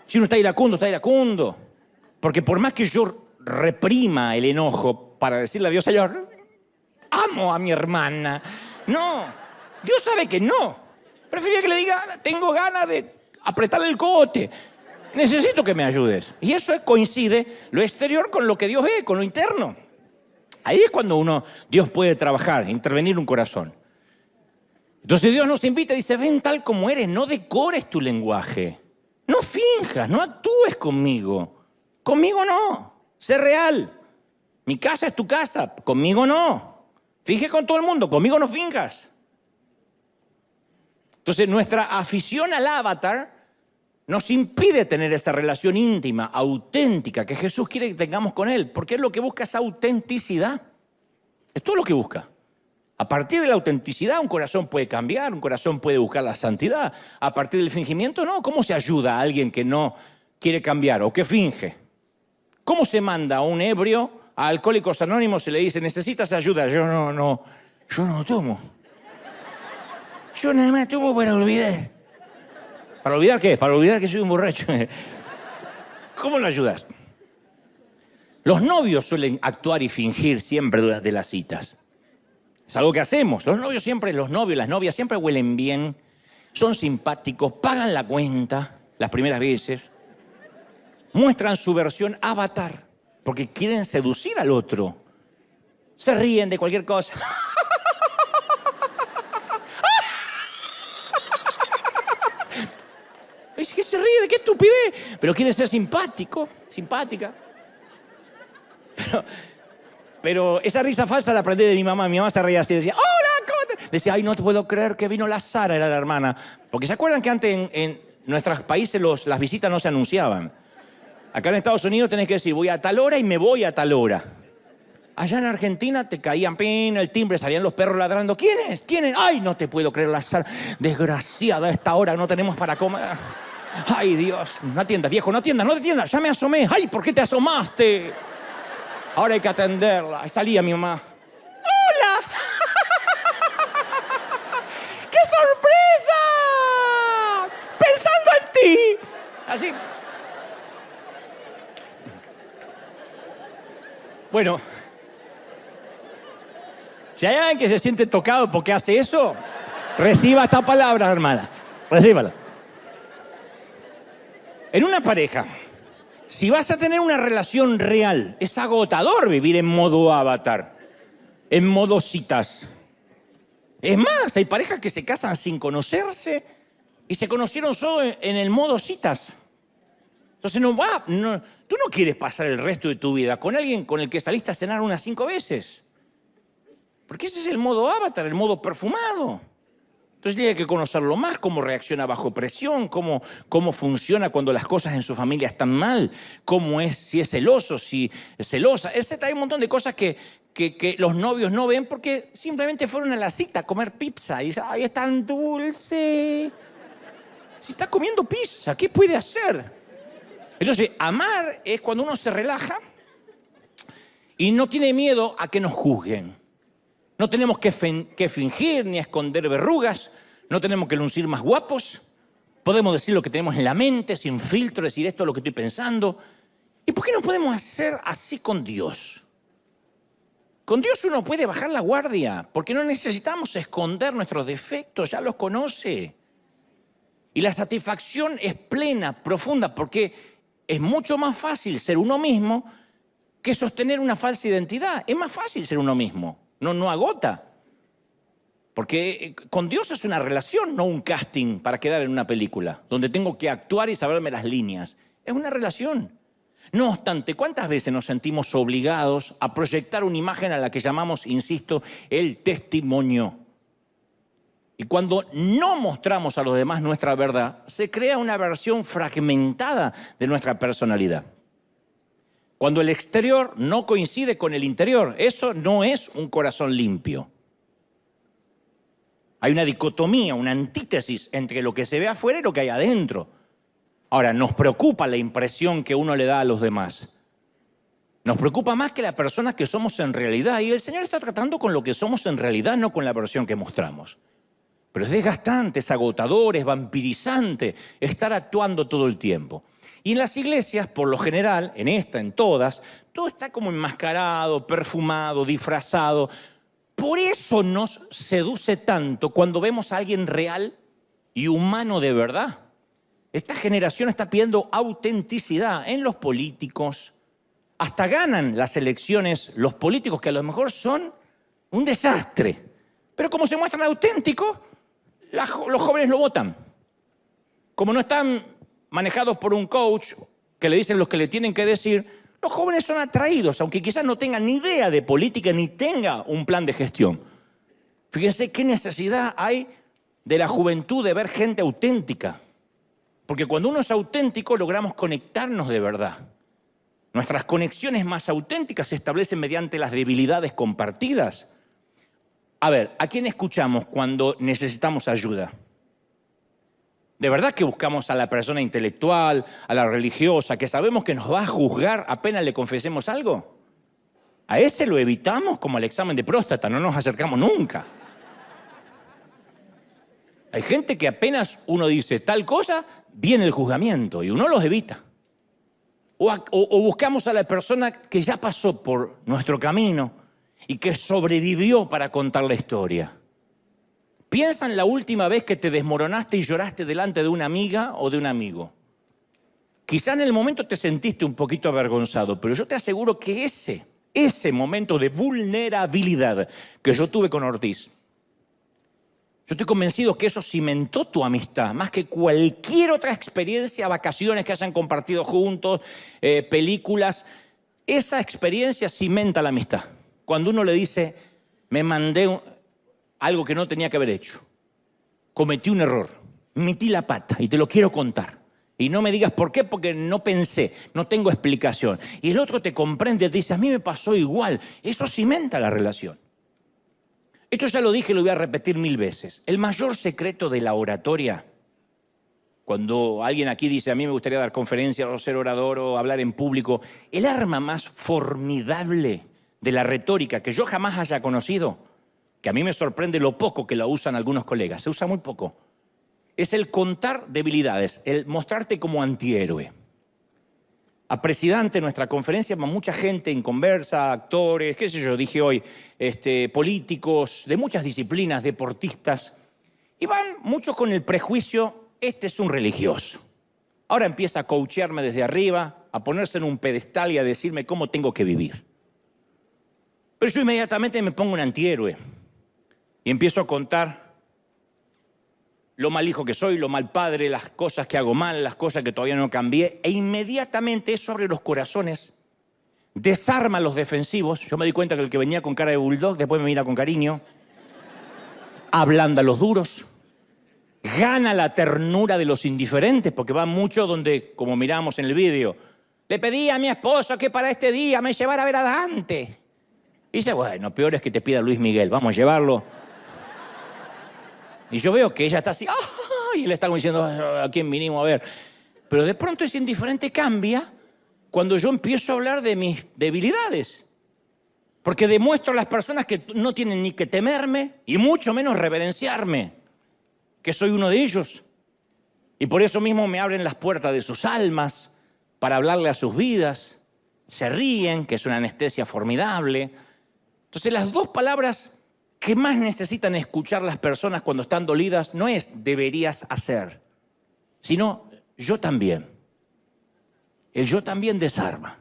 Si uno está iracundo, está iracundo. Porque por más que yo reprima el enojo para decirle a Dios, Señor, amo a mi hermana. No, Dios sabe que no. Preferiría que le diga, tengo ganas de apretarle el cogote. Necesito que me ayudes. Y eso coincide lo exterior con lo que Dios ve, con lo interno. Ahí es cuando Dios puede trabajar, intervenir un corazón. Entonces Dios nos invita y dice, ven tal como eres, no decores tu lenguaje. No finjas, no actúes conmigo. Conmigo no, sé real. Mi casa es tu casa, conmigo no. Finge con todo el mundo, conmigo no finjas. Entonces nuestra afición al avatar nos impide tener esa relación íntima, auténtica, que Jesús quiere que tengamos con Él, porque Él lo que busca es autenticidad. Es todo lo que busca. A partir de la autenticidad un corazón puede cambiar, un corazón puede buscar la santidad. A partir del fingimiento no. ¿Cómo se ayuda a alguien que no quiere cambiar o que finge? ¿Cómo se manda a un ebrio a Alcohólicos Anónimos y le dice, necesitas ayuda? Yo no tomo. Yo nada más tomo para olvidar. ¿Para olvidar qué? Para olvidar que soy un borracho. ¿Cómo lo ayudas? Los novios suelen actuar y fingir siempre durante las citas. Es algo que hacemos. Los novios, las novias siempre huelen bien, son simpáticos, pagan la cuenta las primeras veces, muestran su versión avatar, porque quieren seducir al otro. Se ríen de cualquier cosa. ¿Qué se ríe? ¿De qué estupidez? Pero quiere ser simpático, simpática. Pero esa risa falsa la aprendí de mi mamá. Mi mamá se reía así, decía, hola, ¿cómo te...? Decía, ay, no te puedo creer que vino la Sara, era la hermana. Porque ¿se acuerdan que antes en nuestros países las visitas no se anunciaban? Acá en Estados Unidos tenés que decir, voy a tal hora y me voy a tal hora. Allá en Argentina te caían el timbre, salían los perros ladrando. ¿Quién es? ¿Quién es? Ay, no te puedo creer, la Sara. Desgraciada, a esta hora no tenemos para comer. Ay, Dios, no atiendas, viejo, no atiendas, ya me asomé. Ay, ¿por qué te asomaste? Ahora hay que atenderla. Ahí salía mi mamá. ¡Hola! ¡Qué sorpresa! Pensando en ti. Así. Bueno, si hay alguien que se siente tocado porque hace eso, reciba esta palabra, hermana. Recíbala. En una pareja, Si vas a tener una relación real, es agotador vivir en modo avatar, en modo citas. Es más, hay parejas que se casan sin conocerse y se conocieron solo en el modo citas. Entonces tú no quieres pasar el resto de tu vida con alguien con el que saliste a cenar unas 5 veces. Porque ese es el modo avatar, el modo perfumado. Entonces tiene que conocerlo más, cómo reacciona bajo presión, cómo funciona cuando las cosas en su familia están mal, cómo es, si es celoso, si es celosa. Hay un montón de cosas que los novios no ven porque simplemente fueron a la cita a comer pizza. Y dicen, ¡ay, es tan dulce! Si está comiendo pizza, ¿qué puede hacer? Entonces, amar es cuando uno se relaja y no tiene miedo a que nos juzguen. No tenemos que fingir ni esconder verrugas, no tenemos que lucir más guapos. Podemos decir lo que tenemos en la mente, sin filtro, decir esto es lo que estoy pensando. ¿Y por qué no podemos hacer así con Dios? Con Dios uno puede bajar la guardia, porque no necesitamos esconder nuestros defectos, ya los conoce. Y la satisfacción es plena, profunda, porque es mucho más fácil ser uno mismo que sostener una falsa identidad. Es más fácil ser uno mismo. No agota. Porque con Dios es una relación, no un casting para quedar en una película, donde tengo que actuar y saberme las líneas. Es una relación. No obstante, ¿cuántas veces nos sentimos obligados a proyectar una imagen a la que llamamos, insisto, el testimonio? Y cuando no mostramos a los demás nuestra verdad, se crea una versión fragmentada de nuestra personalidad. Cuando el exterior no coincide con el interior, eso no es un corazón limpio. Hay una dicotomía, una antítesis entre lo que se ve afuera y lo que hay adentro. Ahora, nos preocupa la impresión que uno le da a los demás. Nos preocupa más que la persona que somos en realidad. Y el Señor está tratando con lo que somos en realidad, no con la versión que mostramos. Pero es desgastante, es agotador, es vampirizante estar actuando todo el tiempo. Y en las iglesias, por lo general, en esta, en todas, todo está como enmascarado, perfumado, disfrazado. Por eso nos seduce tanto cuando vemos a alguien real y humano de verdad. Esta generación está pidiendo autenticidad en los políticos. Hasta ganan las elecciones los políticos que a lo mejor son un desastre. Pero como se muestran auténticos, los jóvenes lo votan. Como no están manejados por un coach que le dicen lo que le tienen que decir, los jóvenes son atraídos, aunque quizás no tengan ni idea de política ni tenga un plan de gestión. Fíjense qué necesidad hay de la juventud de ver gente auténtica. Porque cuando uno es auténtico logramos conectarnos de verdad. Nuestras conexiones más auténticas se establecen mediante las debilidades compartidas. A ver, ¿a quién escuchamos cuando necesitamos ayuda? ¿De verdad que buscamos a la persona intelectual, a la religiosa, que sabemos que nos va a juzgar apenas le confesemos algo? A ese lo evitamos como al examen de próstata, no nos acercamos nunca. Hay gente que apenas uno dice tal cosa, viene el juzgamiento y uno los evita. O buscamos a la persona que ya pasó por nuestro camino y que sobrevivió para contar la historia. Piensa en la última vez que te desmoronaste y lloraste delante de una amiga o de un amigo. Quizá en el momento te sentiste un poquito avergonzado, pero yo te aseguro que ese momento de vulnerabilidad que yo tuve con Ortiz, yo estoy convencido que eso cimentó tu amistad, más que cualquier otra experiencia, vacaciones que hayan compartido juntos, películas. Esa experiencia cimenta la amistad. Cuando uno le dice, me mandé algo que no tenía que haber hecho, cometí un error, metí la pata y te lo quiero contar. Y no me digas por qué, porque no pensé, no tengo explicación. Y el otro te comprende, te dice, a mí me pasó igual. Eso cimenta la relación. Esto ya lo dije y lo voy a repetir 1000 veces. El mayor secreto de la oratoria, cuando alguien aquí dice, a mí me gustaría dar conferencias o ser orador o hablar en público, el arma más formidable de la retórica que yo jamás haya conocido, que a mí me sorprende lo poco que la usan algunos colegas, se usa muy poco, es el contar debilidades, el mostrarte como antihéroe. A presidente de nuestra conferencia va mucha gente en conversa, actores, qué sé yo, dije hoy, políticos de muchas disciplinas, deportistas, y van muchos con el prejuicio, este es un religioso. Ahora empieza a coachearme desde arriba, a ponerse en un pedestal y a decirme cómo tengo que vivir. Pero yo inmediatamente me pongo un antihéroe y empiezo a contar lo mal hijo que soy, lo mal padre, las cosas que hago mal, las cosas que todavía no cambié, e inmediatamente eso abre los corazones, desarma a los defensivos. Yo me di cuenta que el que venía con cara de bulldog después me mira con cariño, ablanda a los duros, gana la ternura de los indiferentes, porque va mucho donde, como miramos en el vídeo, le pedí a mi esposo que para este día me llevara a ver a Dante. Y dice, bueno, peor es que te pida Luis Miguel, vamos a llevarlo. Y yo veo que ella está así, ¡ah! Y él está como diciendo, ¿a quién vinimos a ver? Pero de pronto ese indiferente cambia cuando yo empiezo a hablar de mis debilidades. Porque demuestro a las personas que no tienen ni que temerme y mucho menos reverenciarme, que soy uno de ellos. Y por eso mismo me abren las puertas de sus almas para hablarle a sus vidas. Se ríen, que es una anestesia formidable. Entonces las dos palabras que más necesitan escuchar las personas cuando están dolidas no es deberías hacer, sino yo también. El yo también desarma.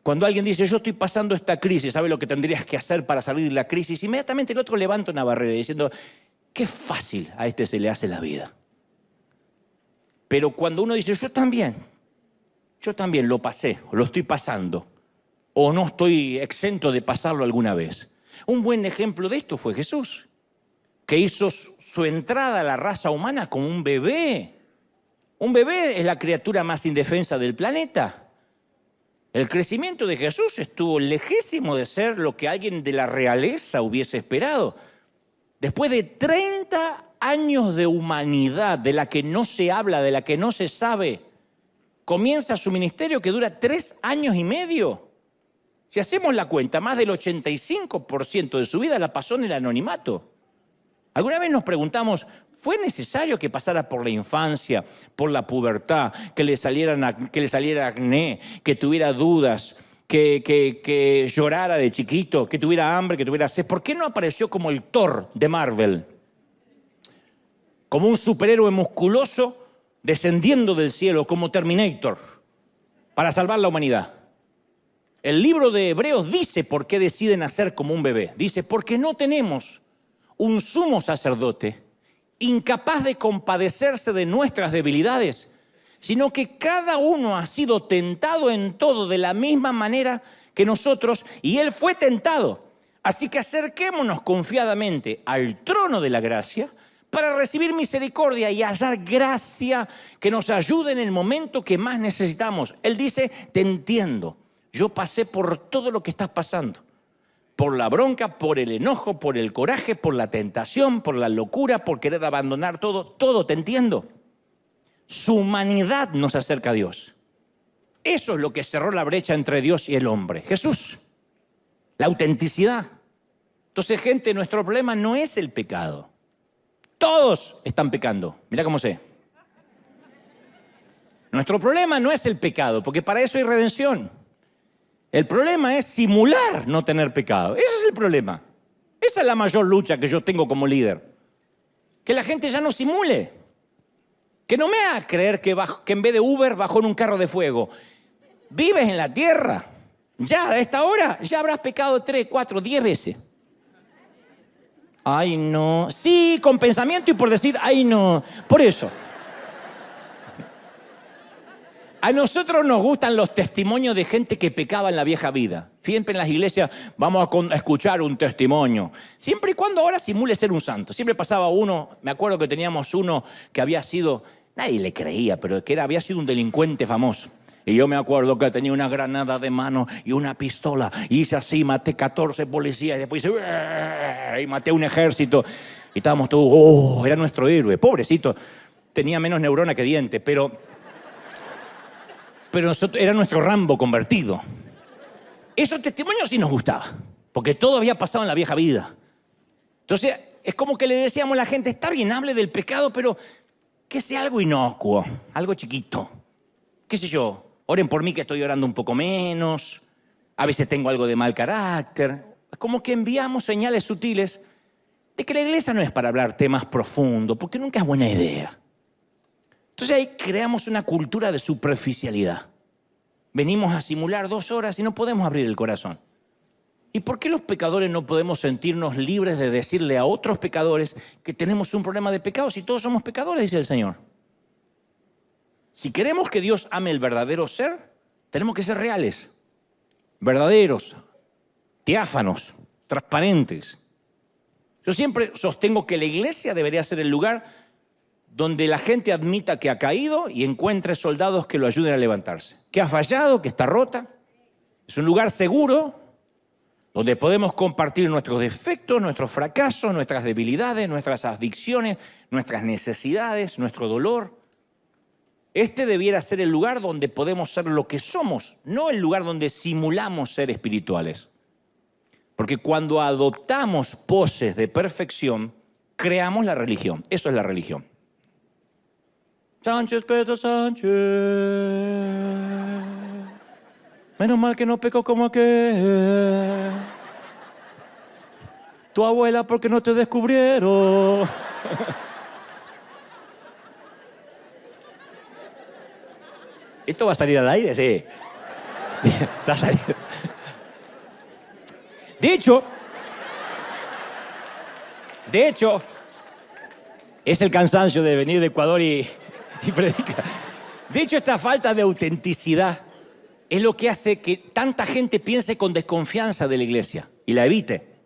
Cuando alguien dice yo estoy pasando esta crisis, ¿sabe lo que tendrías que hacer para salir de la crisis? Inmediatamente el otro levanta una barrera diciendo qué fácil a este se le hace la vida. Pero cuando uno dice yo también lo pasé, o lo estoy pasando, o no estoy exento de pasarlo alguna vez. Un buen ejemplo de esto fue Jesús, que hizo su entrada a la raza humana como un bebé. Un bebé es la criatura más indefensa del planeta. El crecimiento de Jesús estuvo lejísimo de ser lo que alguien de la realeza hubiese esperado. Después de 30 años de humanidad, de la que no se habla, de la que no se sabe, comienza su ministerio que dura 3 años y medio. Si hacemos la cuenta, más del 85% de su vida la pasó en el anonimato. ¿Alguna vez nos preguntamos, fue necesario que pasara por la infancia, por la pubertad, que le saliera acné, que tuviera dudas, que llorara de chiquito, que tuviera hambre, que tuviera sed? ¿Por qué no apareció como el Thor de Marvel? Como un superhéroe musculoso descendiendo del cielo, como Terminator, para salvar la humanidad. El libro de Hebreos dice por qué decide nacer como un bebé. Dice, porque no tenemos un sumo sacerdote incapaz de compadecerse de nuestras debilidades, sino que cada uno ha sido tentado en todo de la misma manera que nosotros, y él fue tentado. Así que acerquémonos confiadamente al trono de la gracia para recibir misericordia y hallar gracia que nos ayude en el momento que más necesitamos. Él dice, te entiendo. Yo pasé por todo lo que estás pasando, por la bronca, por el enojo, por el coraje, por la tentación, por la locura, por querer abandonar todo te entiendo. Su humanidad nos acerca a Dios. Eso es lo que cerró la brecha entre Dios y el hombre. Jesús, la autenticidad. Entonces, gente, nuestro problema no es el pecado. Todos están pecando. Mirá cómo sé. Nuestro problema no es el pecado, porque para eso hay redención. El problema es simular no tener pecado. Ese es el problema. Esa es la mayor lucha que yo tengo como líder. Que la gente ya no simule. Que no me haga creer que en vez de Uber bajó en un carro de fuego. Vives en la tierra. Ya a esta hora ya habrás pecado 3, 4, 10 veces. Ay, no. Sí, con pensamiento y por decir, ay, no. Por eso. A nosotros nos gustan los testimonios de gente que pecaba en la vieja vida. Siempre en las iglesias vamos a escuchar un testimonio. Siempre y cuando ahora simule ser un santo. Siempre pasaba uno, me acuerdo que teníamos uno que había sido, nadie le creía, pero que había sido un delincuente famoso. Y yo me acuerdo que tenía una granada de mano y una pistola. Y hice así, maté 14 policías y después hice, y maté un ejército. Y estábamos todos, era nuestro héroe. Pobrecito, tenía menos neurona que diente, pero nosotros, era nuestro Rambo convertido. Esos testimonios sí nos gustaba, porque todo había pasado en la vieja vida. Entonces, es como que le decíamos a la gente, está bien, hable del pecado, pero que sea algo inocuo, algo chiquito. ¿Qué sé yo? Oren por mí que estoy orando un poco menos. A veces tengo algo de mal carácter. Como que enviamos señales sutiles de que la iglesia no es para hablar temas profundos, porque nunca es buena idea. Entonces ahí creamos una cultura de superficialidad. Venimos a simular 2 horas y no podemos abrir el corazón. ¿Y por qué los pecadores no podemos sentirnos libres de decirle a otros pecadores que tenemos un problema de pecado si todos somos pecadores, dice el Señor? Si queremos que Dios ame el verdadero ser, tenemos que ser reales, verdaderos, diáfanos, transparentes. Yo siempre sostengo que la iglesia debería ser el lugar donde la gente admita que ha caído y encuentre soldados que lo ayuden a levantarse. Que ha fallado, que está rota. Es un lugar seguro donde podemos compartir nuestros defectos, nuestros fracasos, nuestras debilidades, nuestras adicciones, nuestras necesidades, nuestro dolor. Este debiera ser el lugar donde podemos ser lo que somos, no el lugar donde simulamos ser espirituales. Porque cuando adoptamos poses de perfección, creamos la religión. Eso es la religión. Sánchez, Pedro Sánchez. Menos mal que no pecó como aquel. Tu abuela porque no te descubrieron. ¿Esto va a salir al aire? Sí. Está saliendo. De hecho, es el cansancio de venir de Ecuador y predicar. De hecho, esta falta de autenticidad es lo que hace que tanta gente piense con desconfianza de la iglesia y la evite.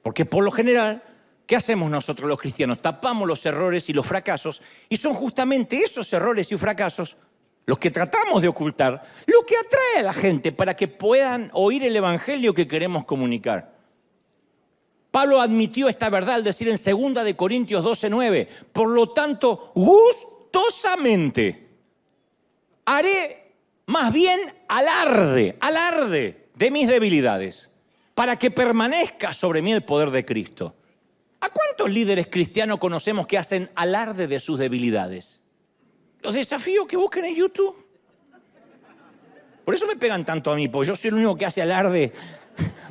Porque por lo general, ¿qué hacemos nosotros los cristianos? Tapamos los errores y los fracasos, y son justamente esos errores y fracasos los que tratamos de ocultar, lo que atrae a la gente para que puedan oír el evangelio que queremos comunicar. Pablo admitió esta verdad al decir en 2 de Corintios 12:9, por lo tanto, gustosamente haré más bien alarde de mis debilidades, para que permanezca sobre mí el poder de Cristo. ¿A cuántos líderes cristianos conocemos que hacen alarde de sus debilidades? Los desafío que busquen en YouTube. Por eso me pegan tanto a mí, porque yo soy el único que hace alarde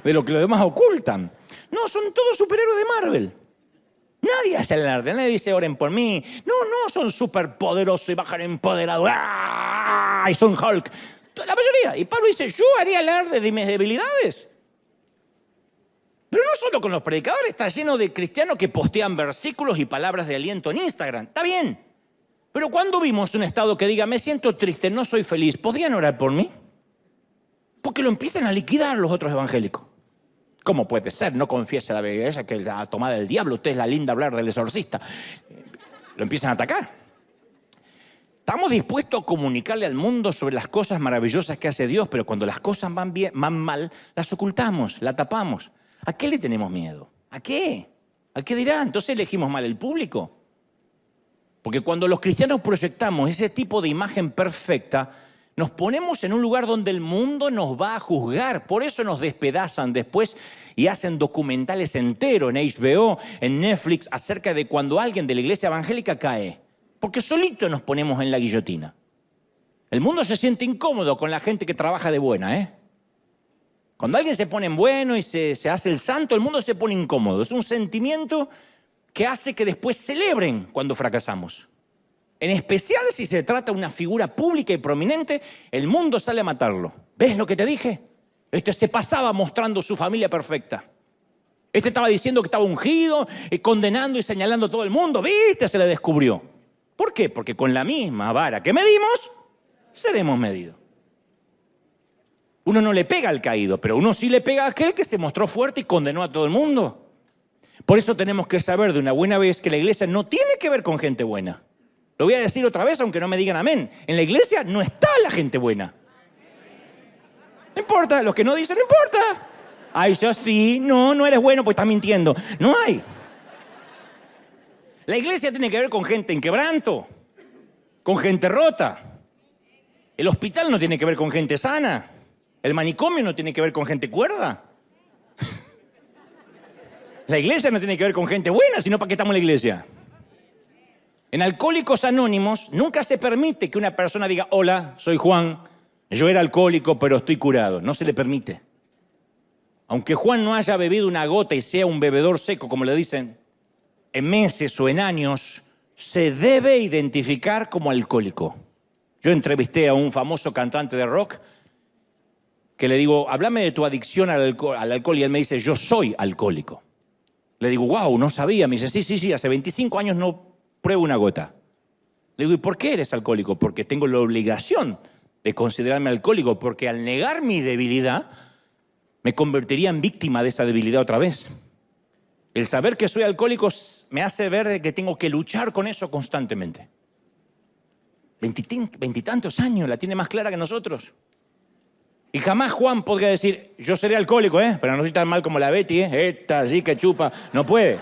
de lo que los demás ocultan. No, son todos superhéroes de Marvel. Nadie hace alarde, nadie dice oren por mí. No, son superpoderosos y bajan empoderados. ¡Ah! Y son Hulk. La mayoría. Y Pablo dice, yo haría alarde de mis debilidades. Pero no solo con los predicadores, está lleno de cristianos que postean versículos y palabras de aliento en Instagram. Está bien. Pero cuando vimos un estado que diga, me siento triste, no soy feliz, ¿podrían orar por mí? Porque lo empiezan a liquidar los otros evangélicos. ¿Cómo puede ser? No confiesa la belleza que la tomada del diablo, usted es la linda hablar del exorcista. Lo empiezan a atacar. Estamos dispuestos a comunicarle al mundo sobre las cosas maravillosas que hace Dios, pero cuando las cosas van mal, las ocultamos, las tapamos. ¿A qué le tenemos miedo? ¿A qué? ¿Al qué dirá? Entonces elegimos mal el público. Porque cuando los cristianos proyectamos ese tipo de imagen perfecta, nos ponemos en un lugar donde el mundo nos va a juzgar. Por eso nos despedazan después y hacen documentales enteros en HBO, en Netflix, acerca de cuando alguien de la iglesia evangélica cae. Porque solito nos ponemos en la guillotina. El mundo se siente incómodo con la gente que trabaja de buena, ¿eh? Cuando alguien se pone en bueno y se hace el santo, el mundo se pone incómodo. Es un sentimiento que hace que después celebren cuando fracasamos. En especial si se trata de una figura pública y prominente, el mundo sale a matarlo. ¿Ves lo que te dije? Este se pasaba mostrando su familia perfecta. Este estaba diciendo que estaba ungido, condenando y señalando a todo el mundo. ¿Viste? Se le descubrió. ¿Por qué? Porque con la misma vara que medimos, seremos medidos. Uno no le pega al caído, pero uno sí le pega a aquel que se mostró fuerte y condenó a todo el mundo. Por eso tenemos que saber de una buena vez que la iglesia no tiene que ver con gente buena. Lo voy a decir otra vez, aunque no me digan amén. En la iglesia no está la gente buena. No importa, los que no dicen, no importa. Ay, yo sí, no eres bueno, pues estás mintiendo. No hay. La iglesia tiene que ver con gente en quebranto, con gente rota. El hospital no tiene que ver con gente sana. El manicomio no tiene que ver con gente cuerda. La iglesia no tiene que ver con gente buena, sino para qué estamos en la iglesia. En Alcohólicos Anónimos nunca se permite que una persona diga, hola, soy Juan, yo era alcohólico, pero estoy curado. No se le permite. Aunque Juan no haya bebido una gota y sea un bebedor seco, como le dicen, en meses o en años, se debe identificar como alcohólico. Yo entrevisté a un famoso cantante de rock que le digo, háblame de tu adicción al alcohol, y él me dice, yo soy alcohólico. Le digo, wow, no sabía. Me dice, sí, hace 25 años no pruebo una gota. Le digo, ¿y por qué eres alcohólico? Porque tengo la obligación de considerarme alcohólico, porque al negar mi debilidad, me convertiría en víctima de esa debilidad otra vez. El saber que soy alcohólico me hace ver de que tengo que luchar con eso constantemente. Veintitantos años, la tiene más clara que nosotros. Y jamás Juan podría decir, yo seré alcohólico, pero no soy tan mal como la Betty, esta sí que chupa. No puede.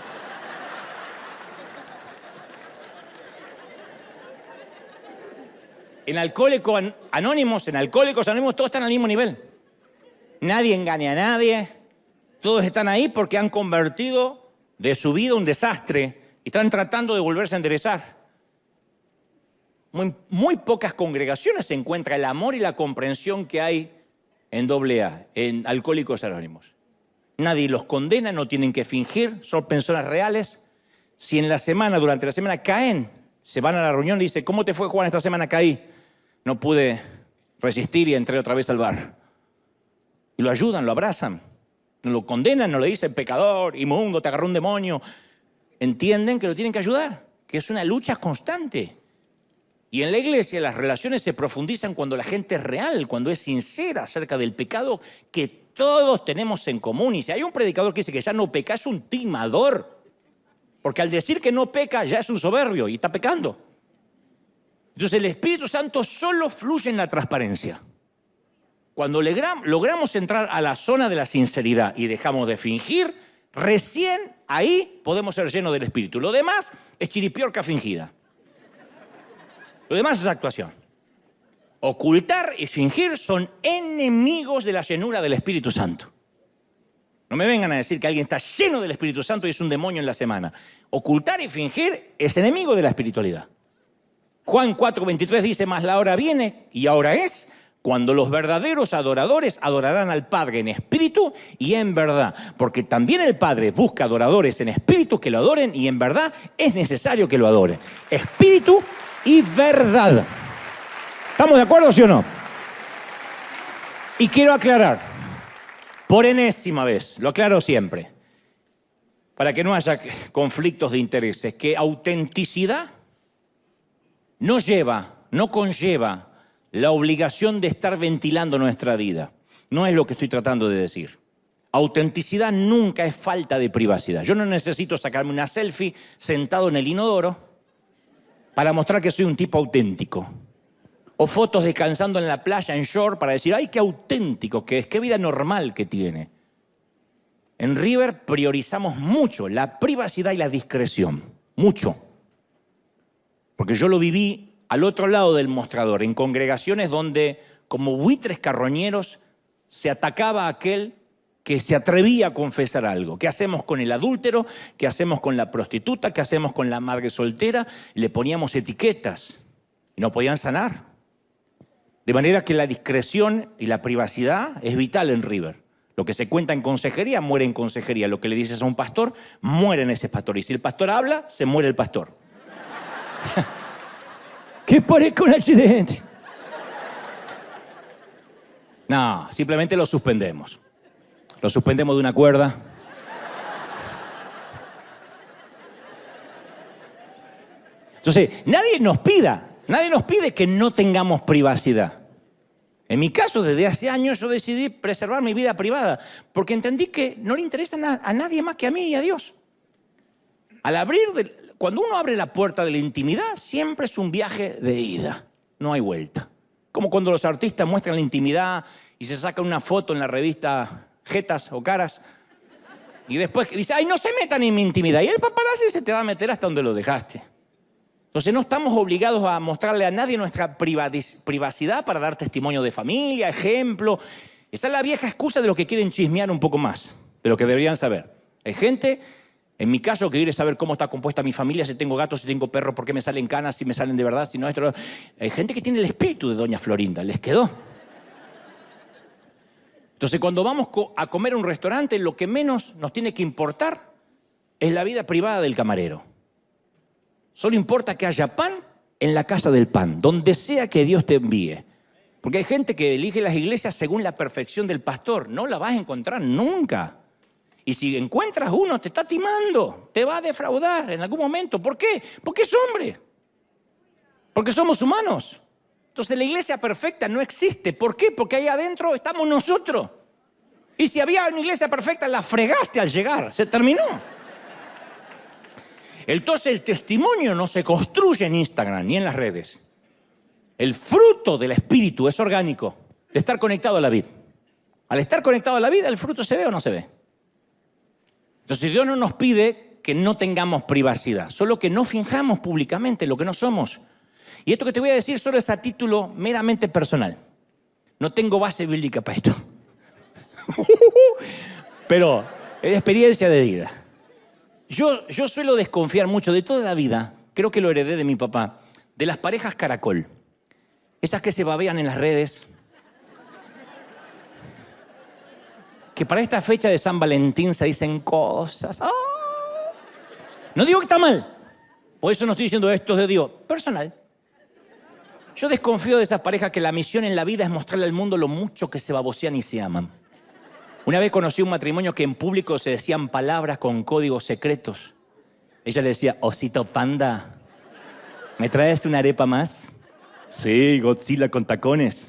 En Alcohólicos Anónimos, todos están al mismo nivel. Nadie engaña a nadie. Todos están ahí porque han convertido de su vida un desastre y están tratando de volverse a enderezar. Muy pocas congregaciones se encuentra el amor y la comprensión que hay en AA, en Alcohólicos Anónimos. Nadie los condena, no tienen que fingir, son personas reales. Si en la semana, durante la semana caen, se van a la reunión y dicen, ¿cómo te fue, Juan, esta semana? Caí. No pude resistir y entré otra vez al bar. Y lo ayudan, lo abrazan. No lo condenan, no le dicen pecador, inmundo, te agarró un demonio. Entienden que lo tienen que ayudar, que es una lucha constante. Y en la iglesia las relaciones se profundizan cuando la gente es real, cuando es sincera acerca del pecado que todos tenemos en común. Y si hay un predicador que dice que ya no peca, es un timador. Porque al decir que no peca, ya es un soberbio y está pecando. Entonces el Espíritu Santo solo fluye en la transparencia. Cuando logramos entrar a la zona de la sinceridad y dejamos de fingir, recién ahí podemos ser llenos del Espíritu. Lo demás es chiripiorca fingida. Lo demás es actuación. Ocultar y fingir son enemigos de la llenura del Espíritu Santo. No me vengan a decir que alguien está lleno del Espíritu Santo y es un demonio en la semana. Ocultar y fingir es enemigo de la espiritualidad. Juan 4:23 dice, mas la hora viene y ahora es cuando los verdaderos adoradores adorarán al Padre en espíritu y en verdad. Porque también el Padre busca adoradores en espíritu que lo adoren y en verdad es necesario que lo adoren. Espíritu y verdad. ¿Estamos de acuerdo, sí o no? Y quiero aclarar, por enésima vez, lo aclaro siempre, para que no haya conflictos de intereses, que autenticidad no conlleva la obligación de estar ventilando nuestra vida. No es lo que estoy tratando de decir. Autenticidad nunca es falta de privacidad. Yo no necesito sacarme una selfie sentado en el inodoro para mostrar que soy un tipo auténtico. O fotos descansando en la playa, en short, para decir, ¡ay, qué auténtico que es! ¡Qué vida normal que tiene! En River priorizamos mucho la privacidad y la discreción. Mucho. Porque yo lo viví al otro lado del mostrador, en congregaciones donde, como buitres carroñeros, se atacaba a aquel que se atrevía a confesar algo. ¿Qué hacemos con el adúltero? ¿Qué hacemos con la prostituta? ¿Qué hacemos con la madre soltera? Le poníamos etiquetas y no podían sanar. De manera que la discreción y la privacidad es vital en River. Lo que se cuenta en consejería, muere en consejería. Lo que le dices a un pastor, muere en ese pastor. Y si el pastor habla, se muere el pastor. ¿Qué parezca un accidente? No, simplemente lo suspendemos. Lo suspendemos de una cuerda. Entonces, nadie nos pide que no tengamos privacidad. En mi caso, desde hace años yo decidí preservar mi vida privada porque entendí que no le interesa a nadie más que a mí y a Dios. Cuando uno abre la puerta de la intimidad, siempre es un viaje de ida, no hay vuelta. Como cuando los artistas muestran la intimidad y se sacan una foto en la revista Jetas o Caras y después dice, ¡ay, no se metan en mi intimidad! Y el paparazzi se te va a meter hasta donde lo dejaste. Entonces no estamos obligados a mostrarle a nadie nuestra privacidad para dar testimonio de familia, ejemplo. Esa es la vieja excusa de los que quieren chismear un poco más de lo que deberían saber. Hay gente, en mi caso, que quiere saber cómo está compuesta mi familia, si tengo gatos, si tengo perros, por qué me salen canas, si me salen de verdad, si no esto. Hay gente que tiene el espíritu de doña Florinda, les quedó. Entonces cuando vamos a comer a un restaurante, lo que menos nos tiene que importar es la vida privada del camarero. Solo importa que haya pan en la casa del pan, donde sea que Dios te envíe. Porque hay gente que elige las iglesias según la perfección del pastor. No la vas a encontrar nunca. Y si encuentras uno, te está timando, te va a defraudar en algún momento. ¿Por qué? Porque es hombre. Porque somos humanos. Entonces la iglesia perfecta no existe. ¿Por qué? Porque ahí adentro estamos nosotros. Y si había una iglesia perfecta, la fregaste al llegar. Se terminó. Entonces el testimonio no se construye en Instagram ni en las redes. El fruto del Espíritu es orgánico, de estar conectado a la vid. Al estar conectado a la vida, ¿el fruto se ve o no se ve? Entonces Dios no nos pide que no tengamos privacidad, solo que no finjamos públicamente lo que no somos. Y esto que te voy a decir solo es a título meramente personal. No tengo base bíblica para esto. Pero es experiencia de vida. Yo suelo desconfiar mucho de toda la vida, creo que lo heredé de mi papá, de las parejas caracol. Esas que se babean en las redes. Que para esta fecha de San Valentín se dicen cosas. ¡Oh! No digo que está mal. Por eso no estoy diciendo esto de Dios. Personal. Yo desconfío de esas parejas que la misión en la vida es mostrarle al mundo lo mucho que se babosean y se aman. Una vez conocí un matrimonio que en público se decían palabras con códigos secretos. Ella le decía, osito panda, ¿me traes una arepa más? Sí, Godzilla con tacones.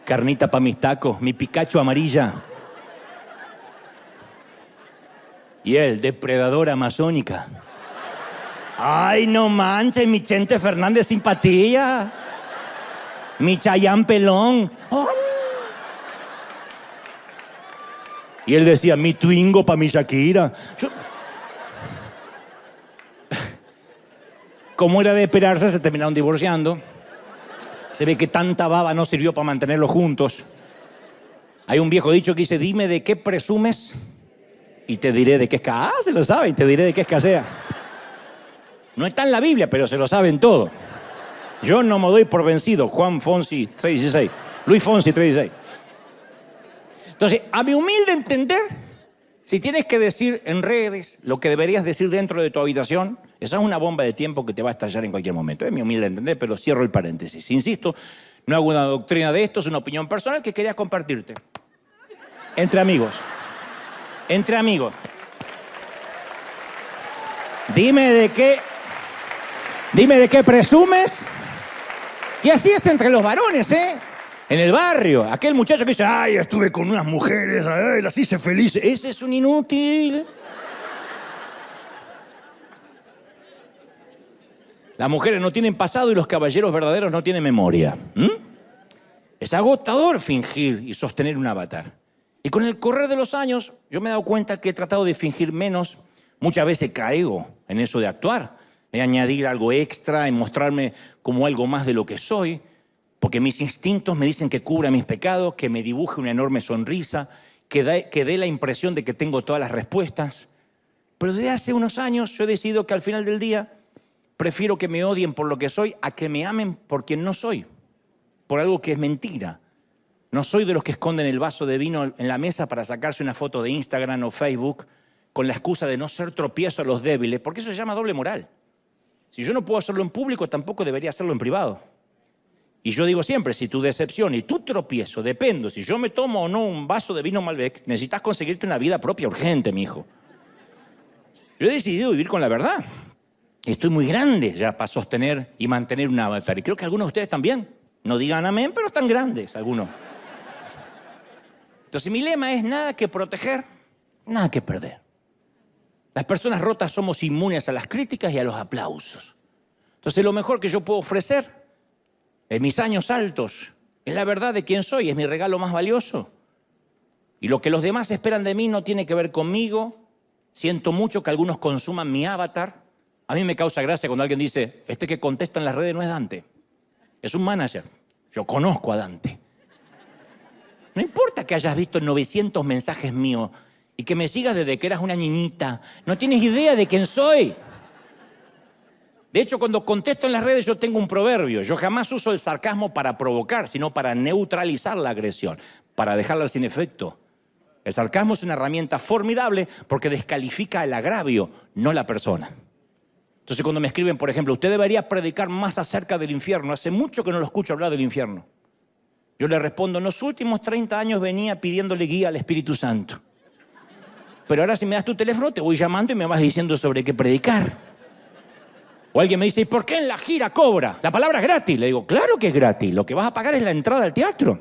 Carnita pa' mis tacos, mi Pikachu amarilla. Y él, depredadora amazónica. Ay, no manches, mi Chente Fernández simpatía. Mi Chayán pelón. ¡Oh! Y él decía, mi Twingo pa' mi Shakira. Como era de esperarse, se terminaron divorciando. Se ve que tanta baba no sirvió para mantenerlos juntos. Hay un viejo dicho que dice, dime de qué presumes y te diré de qué escasea. Ah, se lo saben, te diré de qué escasea. No está en la Biblia, pero se lo saben todo. Yo no me doy por vencido. Juan Fonsi 3:16. Luis Fonsi 3:16. Entonces, a mi humilde entender, si tienes que decir en redes lo que deberías decir dentro de tu habitación, esa es una bomba de tiempo que te va a estallar en cualquier momento. Es mi humilde entender, pero cierro el paréntesis. Insisto, no hago una doctrina de esto, es una opinión personal que quería compartirte. Entre amigos. Entre amigos. Dime de qué presumes. Y así es entre los varones, ¿eh? En el barrio, aquel muchacho que dice, ay, estuve con unas mujeres, ay, las hice felices. Ese es un inútil. Las mujeres no tienen pasado y los caballeros verdaderos no tienen memoria. Es agotador fingir y sostener un avatar. Y con el correr de los años, yo me he dado cuenta que he tratado de fingir menos. Muchas veces caigo en eso de actuar, de añadir algo extra, en mostrarme como algo más de lo que soy. Porque mis instintos me dicen que cubra mis pecados, que me dibuje una enorme sonrisa, que dé la impresión de que tengo todas las respuestas. Pero desde hace unos años yo he decidido que al final del día prefiero que me odien por lo que soy a que me amen por quien no soy, por algo que es mentira. No soy de los que esconden el vaso de vino en la mesa para sacarse una foto de Instagram o Facebook con la excusa de no ser tropiezo a los débiles, porque eso se llama doble moral. Si yo no puedo hacerlo en público, tampoco debería hacerlo en privado. Y yo digo siempre, si tu decepción y tu tropiezo depende si yo me tomo o no un vaso de vino Malbec, necesitas conseguirte una vida propia urgente, mi hijo. Yo he decidido vivir con la verdad. Estoy muy grande ya para sostener y mantener un avatar. Y creo que algunos de ustedes también. No digan amén, pero están grandes algunos. Entonces mi lema es nada que proteger, nada que perder. Las personas rotas somos inmunes a las críticas y a los aplausos. Entonces lo mejor que yo puedo ofrecer en mis años altos es la verdad de quién soy, es mi regalo más valioso. Y lo que los demás esperan de mí no tiene que ver conmigo. Siento mucho que algunos consuman mi avatar. A mí me causa gracia cuando alguien dice, este que contesta en las redes no es Dante, es un manager. Yo conozco a Dante. No importa que hayas visto 900 mensajes míos y que me sigas desde que eras una niñita. No tienes idea de quién soy. De hecho, cuando contesto en las redes yo tengo un proverbio. Yo jamás uso el sarcasmo para provocar, sino para neutralizar la agresión, para dejarla sin efecto. El sarcasmo es una herramienta formidable porque descalifica el agravio, no la persona. Entonces cuando me escriben, por ejemplo, usted debería predicar más acerca del infierno. Hace mucho que no lo escucho hablar del infierno. Yo le respondo, en los últimos 30 años venía pidiéndole guía al Espíritu Santo. Pero ahora si me das tu teléfono te voy llamando y me vas diciendo sobre qué predicar. O alguien me dice, ¿y por qué en la gira cobra? La palabra es gratis. Le digo, claro que es gratis. Lo que vas a pagar es la entrada al teatro.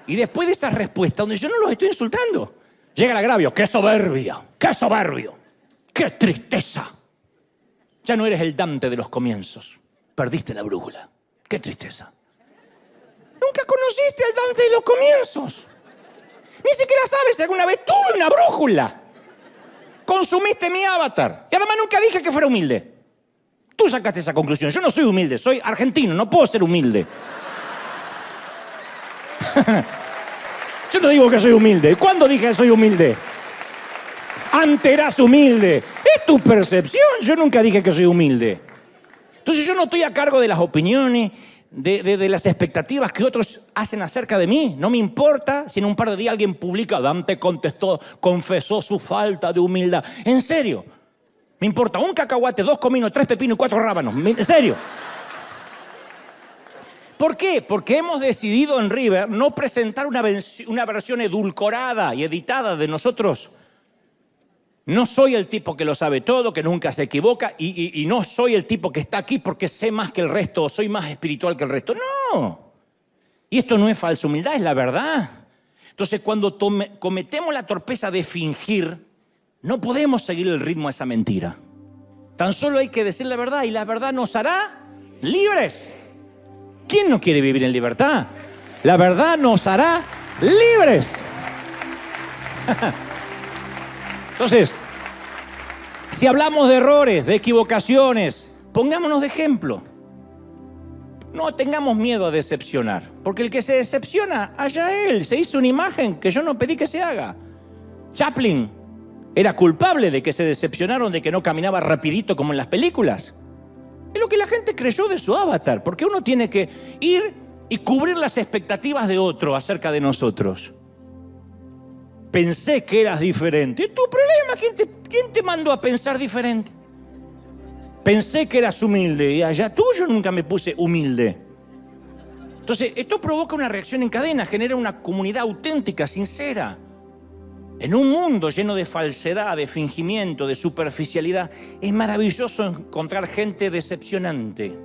Y después de esa respuesta, donde yo no los estoy insultando, llega el agravio. ¡Qué soberbia! ¡Qué soberbio! ¡Qué tristeza! Ya no eres el Dante de los comienzos. Perdiste la brújula. ¡Qué tristeza! Nunca conociste al Dante de los comienzos. Ni siquiera sabes si alguna vez tuve una brújula. Consumiste mi avatar. Y además nunca dije que fuera humilde. Tú sacaste esa conclusión. Yo no soy humilde, soy argentino, no puedo ser humilde. Yo no digo que soy humilde. ¿Cuándo dije que soy humilde? Antes eras humilde. Es tu percepción. Yo nunca dije que soy humilde. Entonces yo no estoy a cargo de las opiniones, de las expectativas que otros hacen acerca de mí. No me importa si en un par de días alguien publica, Dante contestó, confesó su falta de humildad. En serio. Me importa un cacahuate, 2 cominos, 3 pepinos y 4 rábanos. En serio. ¿Por qué? Porque hemos decidido en River no presentar una versión edulcorada y editada de nosotros. No soy el tipo que lo sabe todo, que nunca se equivoca, y no soy el tipo que está aquí porque sé más que el resto o soy más espiritual que el resto. No. Y esto no es falsa humildad, es la verdad. Entonces, cuando cometemos la torpeza de fingir, no podemos seguir el ritmo de esa mentira. Tan solo hay que decir la verdad y la verdad nos hará libres. ¿Quién no quiere vivir en libertad? La verdad nos hará libres. Entonces, si hablamos de errores, de equivocaciones, pongámonos de ejemplo. No tengamos miedo a decepcionar, porque el que se decepciona, allá él, se hizo una imagen que yo no pedí que se haga. Chaplin era culpable de que se decepcionaron de que no caminaba rapidito como en las películas. Es lo que la gente creyó de su avatar, porque uno tiene que ir y cubrir las expectativas de otro acerca de nosotros. Pensé que eras diferente. ¿Es tu problema? ¿Quién te mandó a pensar diferente? Pensé que eras humilde y allá tú yo nunca me puse humilde. Entonces, esto provoca una reacción en cadena, genera una comunidad auténtica, sincera. En un mundo lleno de falsedad, de fingimiento, de superficialidad, es maravilloso encontrar gente decepcionante.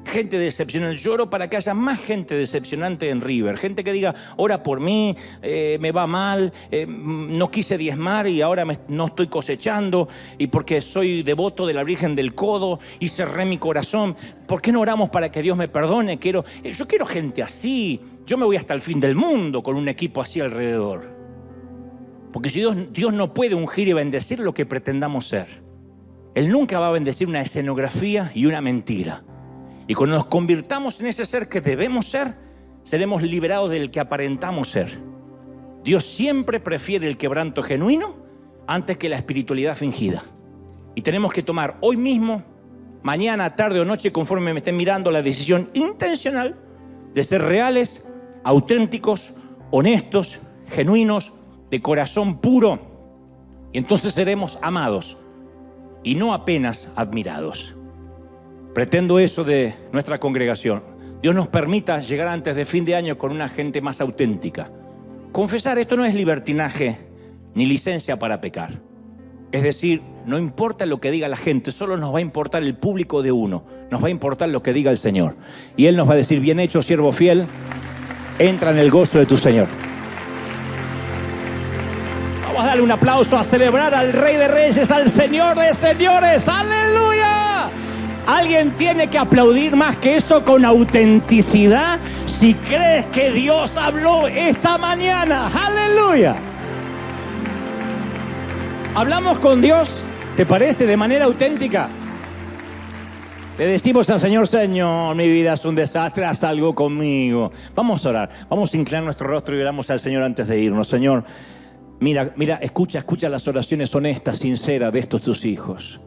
Gente decepcionante. Yo oro para que haya más gente decepcionante en River. Gente que diga, ora por mí, me va mal, no quise diezmar y ahora no estoy cosechando, y porque soy devoto de la Virgen del Codo y cerré mi corazón. ¿Por qué no oramos para que Dios me perdone? Yo quiero gente así. Yo me voy hasta el fin del mundo con un equipo así alrededor. Porque si Dios no puede ungir y bendecir lo que pretendamos ser. Él nunca va a bendecir una escenografía y una mentira. Y cuando nos convirtamos en ese ser que debemos ser, seremos liberados del que aparentamos ser. Dios siempre prefiere el quebranto genuino antes que la espiritualidad fingida. Y tenemos que tomar hoy mismo, mañana, tarde o noche, conforme me estén mirando, la decisión intencional de ser reales, auténticos, honestos, genuinos, de corazón puro. Y entonces seremos amados y no apenas admirados. Pretendo eso de nuestra congregación. Dios nos permita llegar antes de fin de año con una gente más auténtica. Confesar, esto no es libertinaje ni licencia para pecar. Es decir, no importa lo que diga la gente, solo nos va a importar el público de uno. Nos va a importar lo que diga el Señor. Y Él nos va a decir, bien hecho, siervo fiel, entra en el gozo de tu Señor. Vamos a darle un aplauso a celebrar al Rey de Reyes, al Señor de Señores. ¡Aleluya! Alguien tiene que aplaudir más que eso con autenticidad si crees que Dios habló esta mañana. ¡Aleluya! Hablamos con Dios, ¿te parece? De manera auténtica. Le decimos al Señor, Señor, mi vida es un desastre, haz algo conmigo. Vamos a orar, vamos a inclinar nuestro rostro y oramos al Señor antes de irnos. Señor, mira, escucha las oraciones honestas, sinceras de estos tus hijos.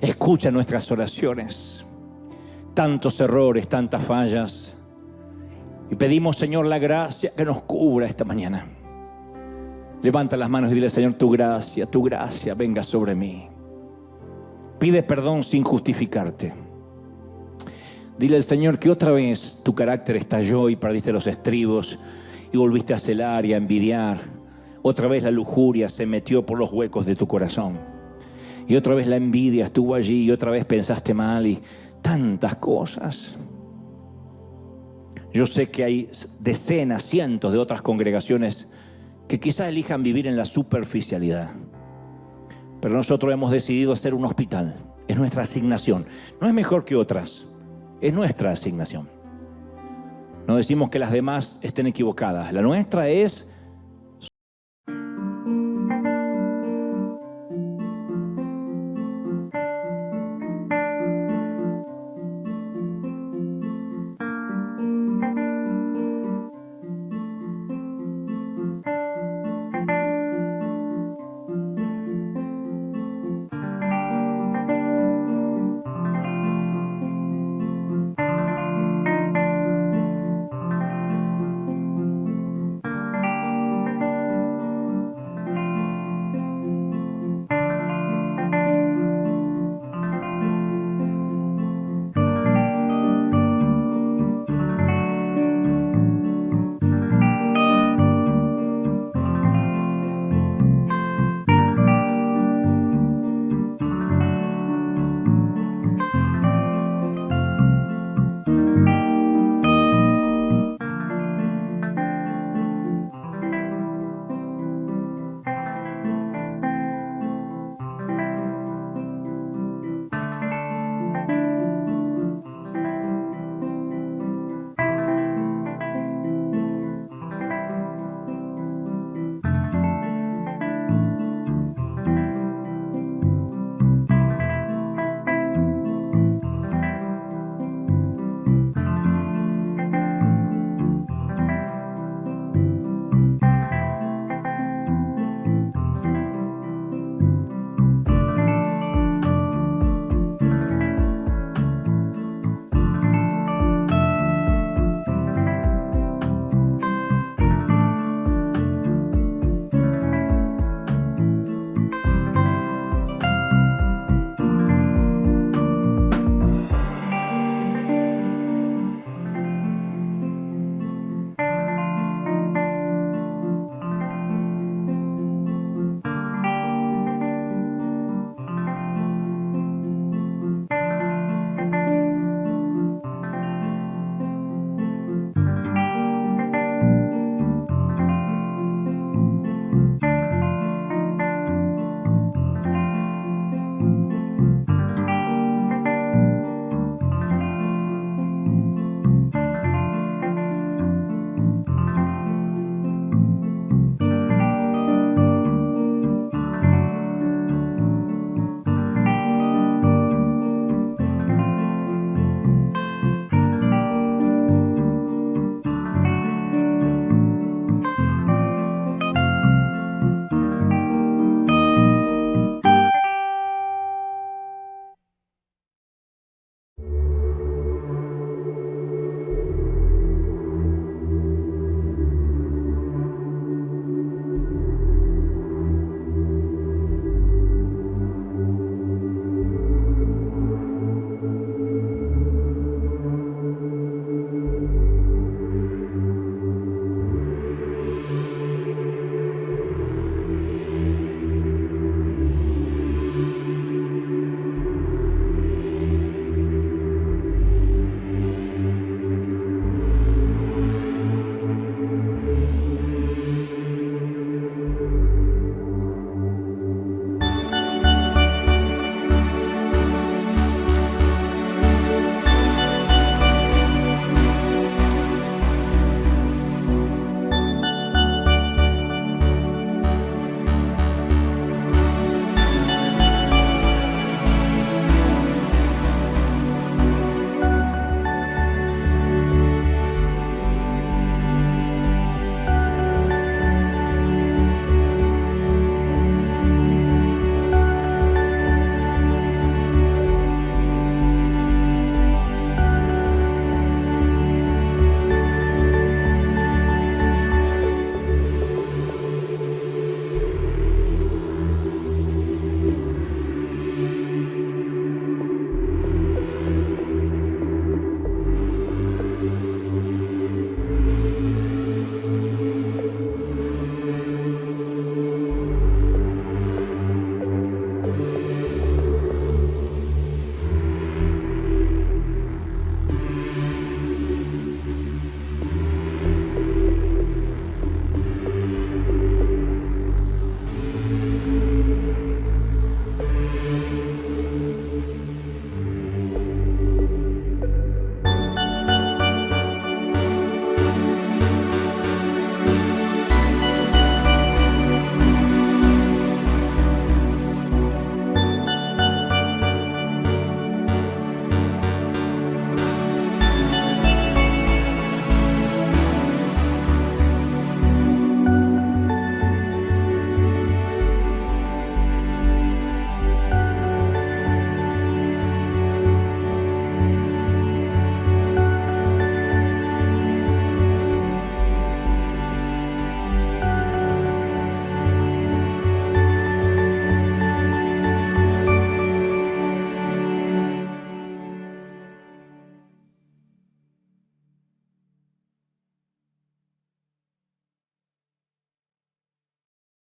Escucha nuestras oraciones. Tantos errores, tantas fallas. Y pedimos, Señor, la gracia que nos cubra esta mañana. Levanta las manos y dile, Señor, tu gracia venga sobre mí. Pide perdón sin justificarte. Dile al Señor que otra vez tu carácter estalló y perdiste los estribos y volviste a celar y a envidiar. Otra vez la lujuria se metió por los huecos de tu corazón. Y otra vez la envidia estuvo allí y otra vez pensaste mal y tantas cosas. Yo sé que hay decenas, cientos de otras congregaciones que quizás elijan vivir en la superficialidad. Pero nosotros hemos decidido ser un hospital. Es nuestra asignación. No es mejor que otras. Es nuestra asignación. No decimos que las demás estén equivocadas. La nuestra es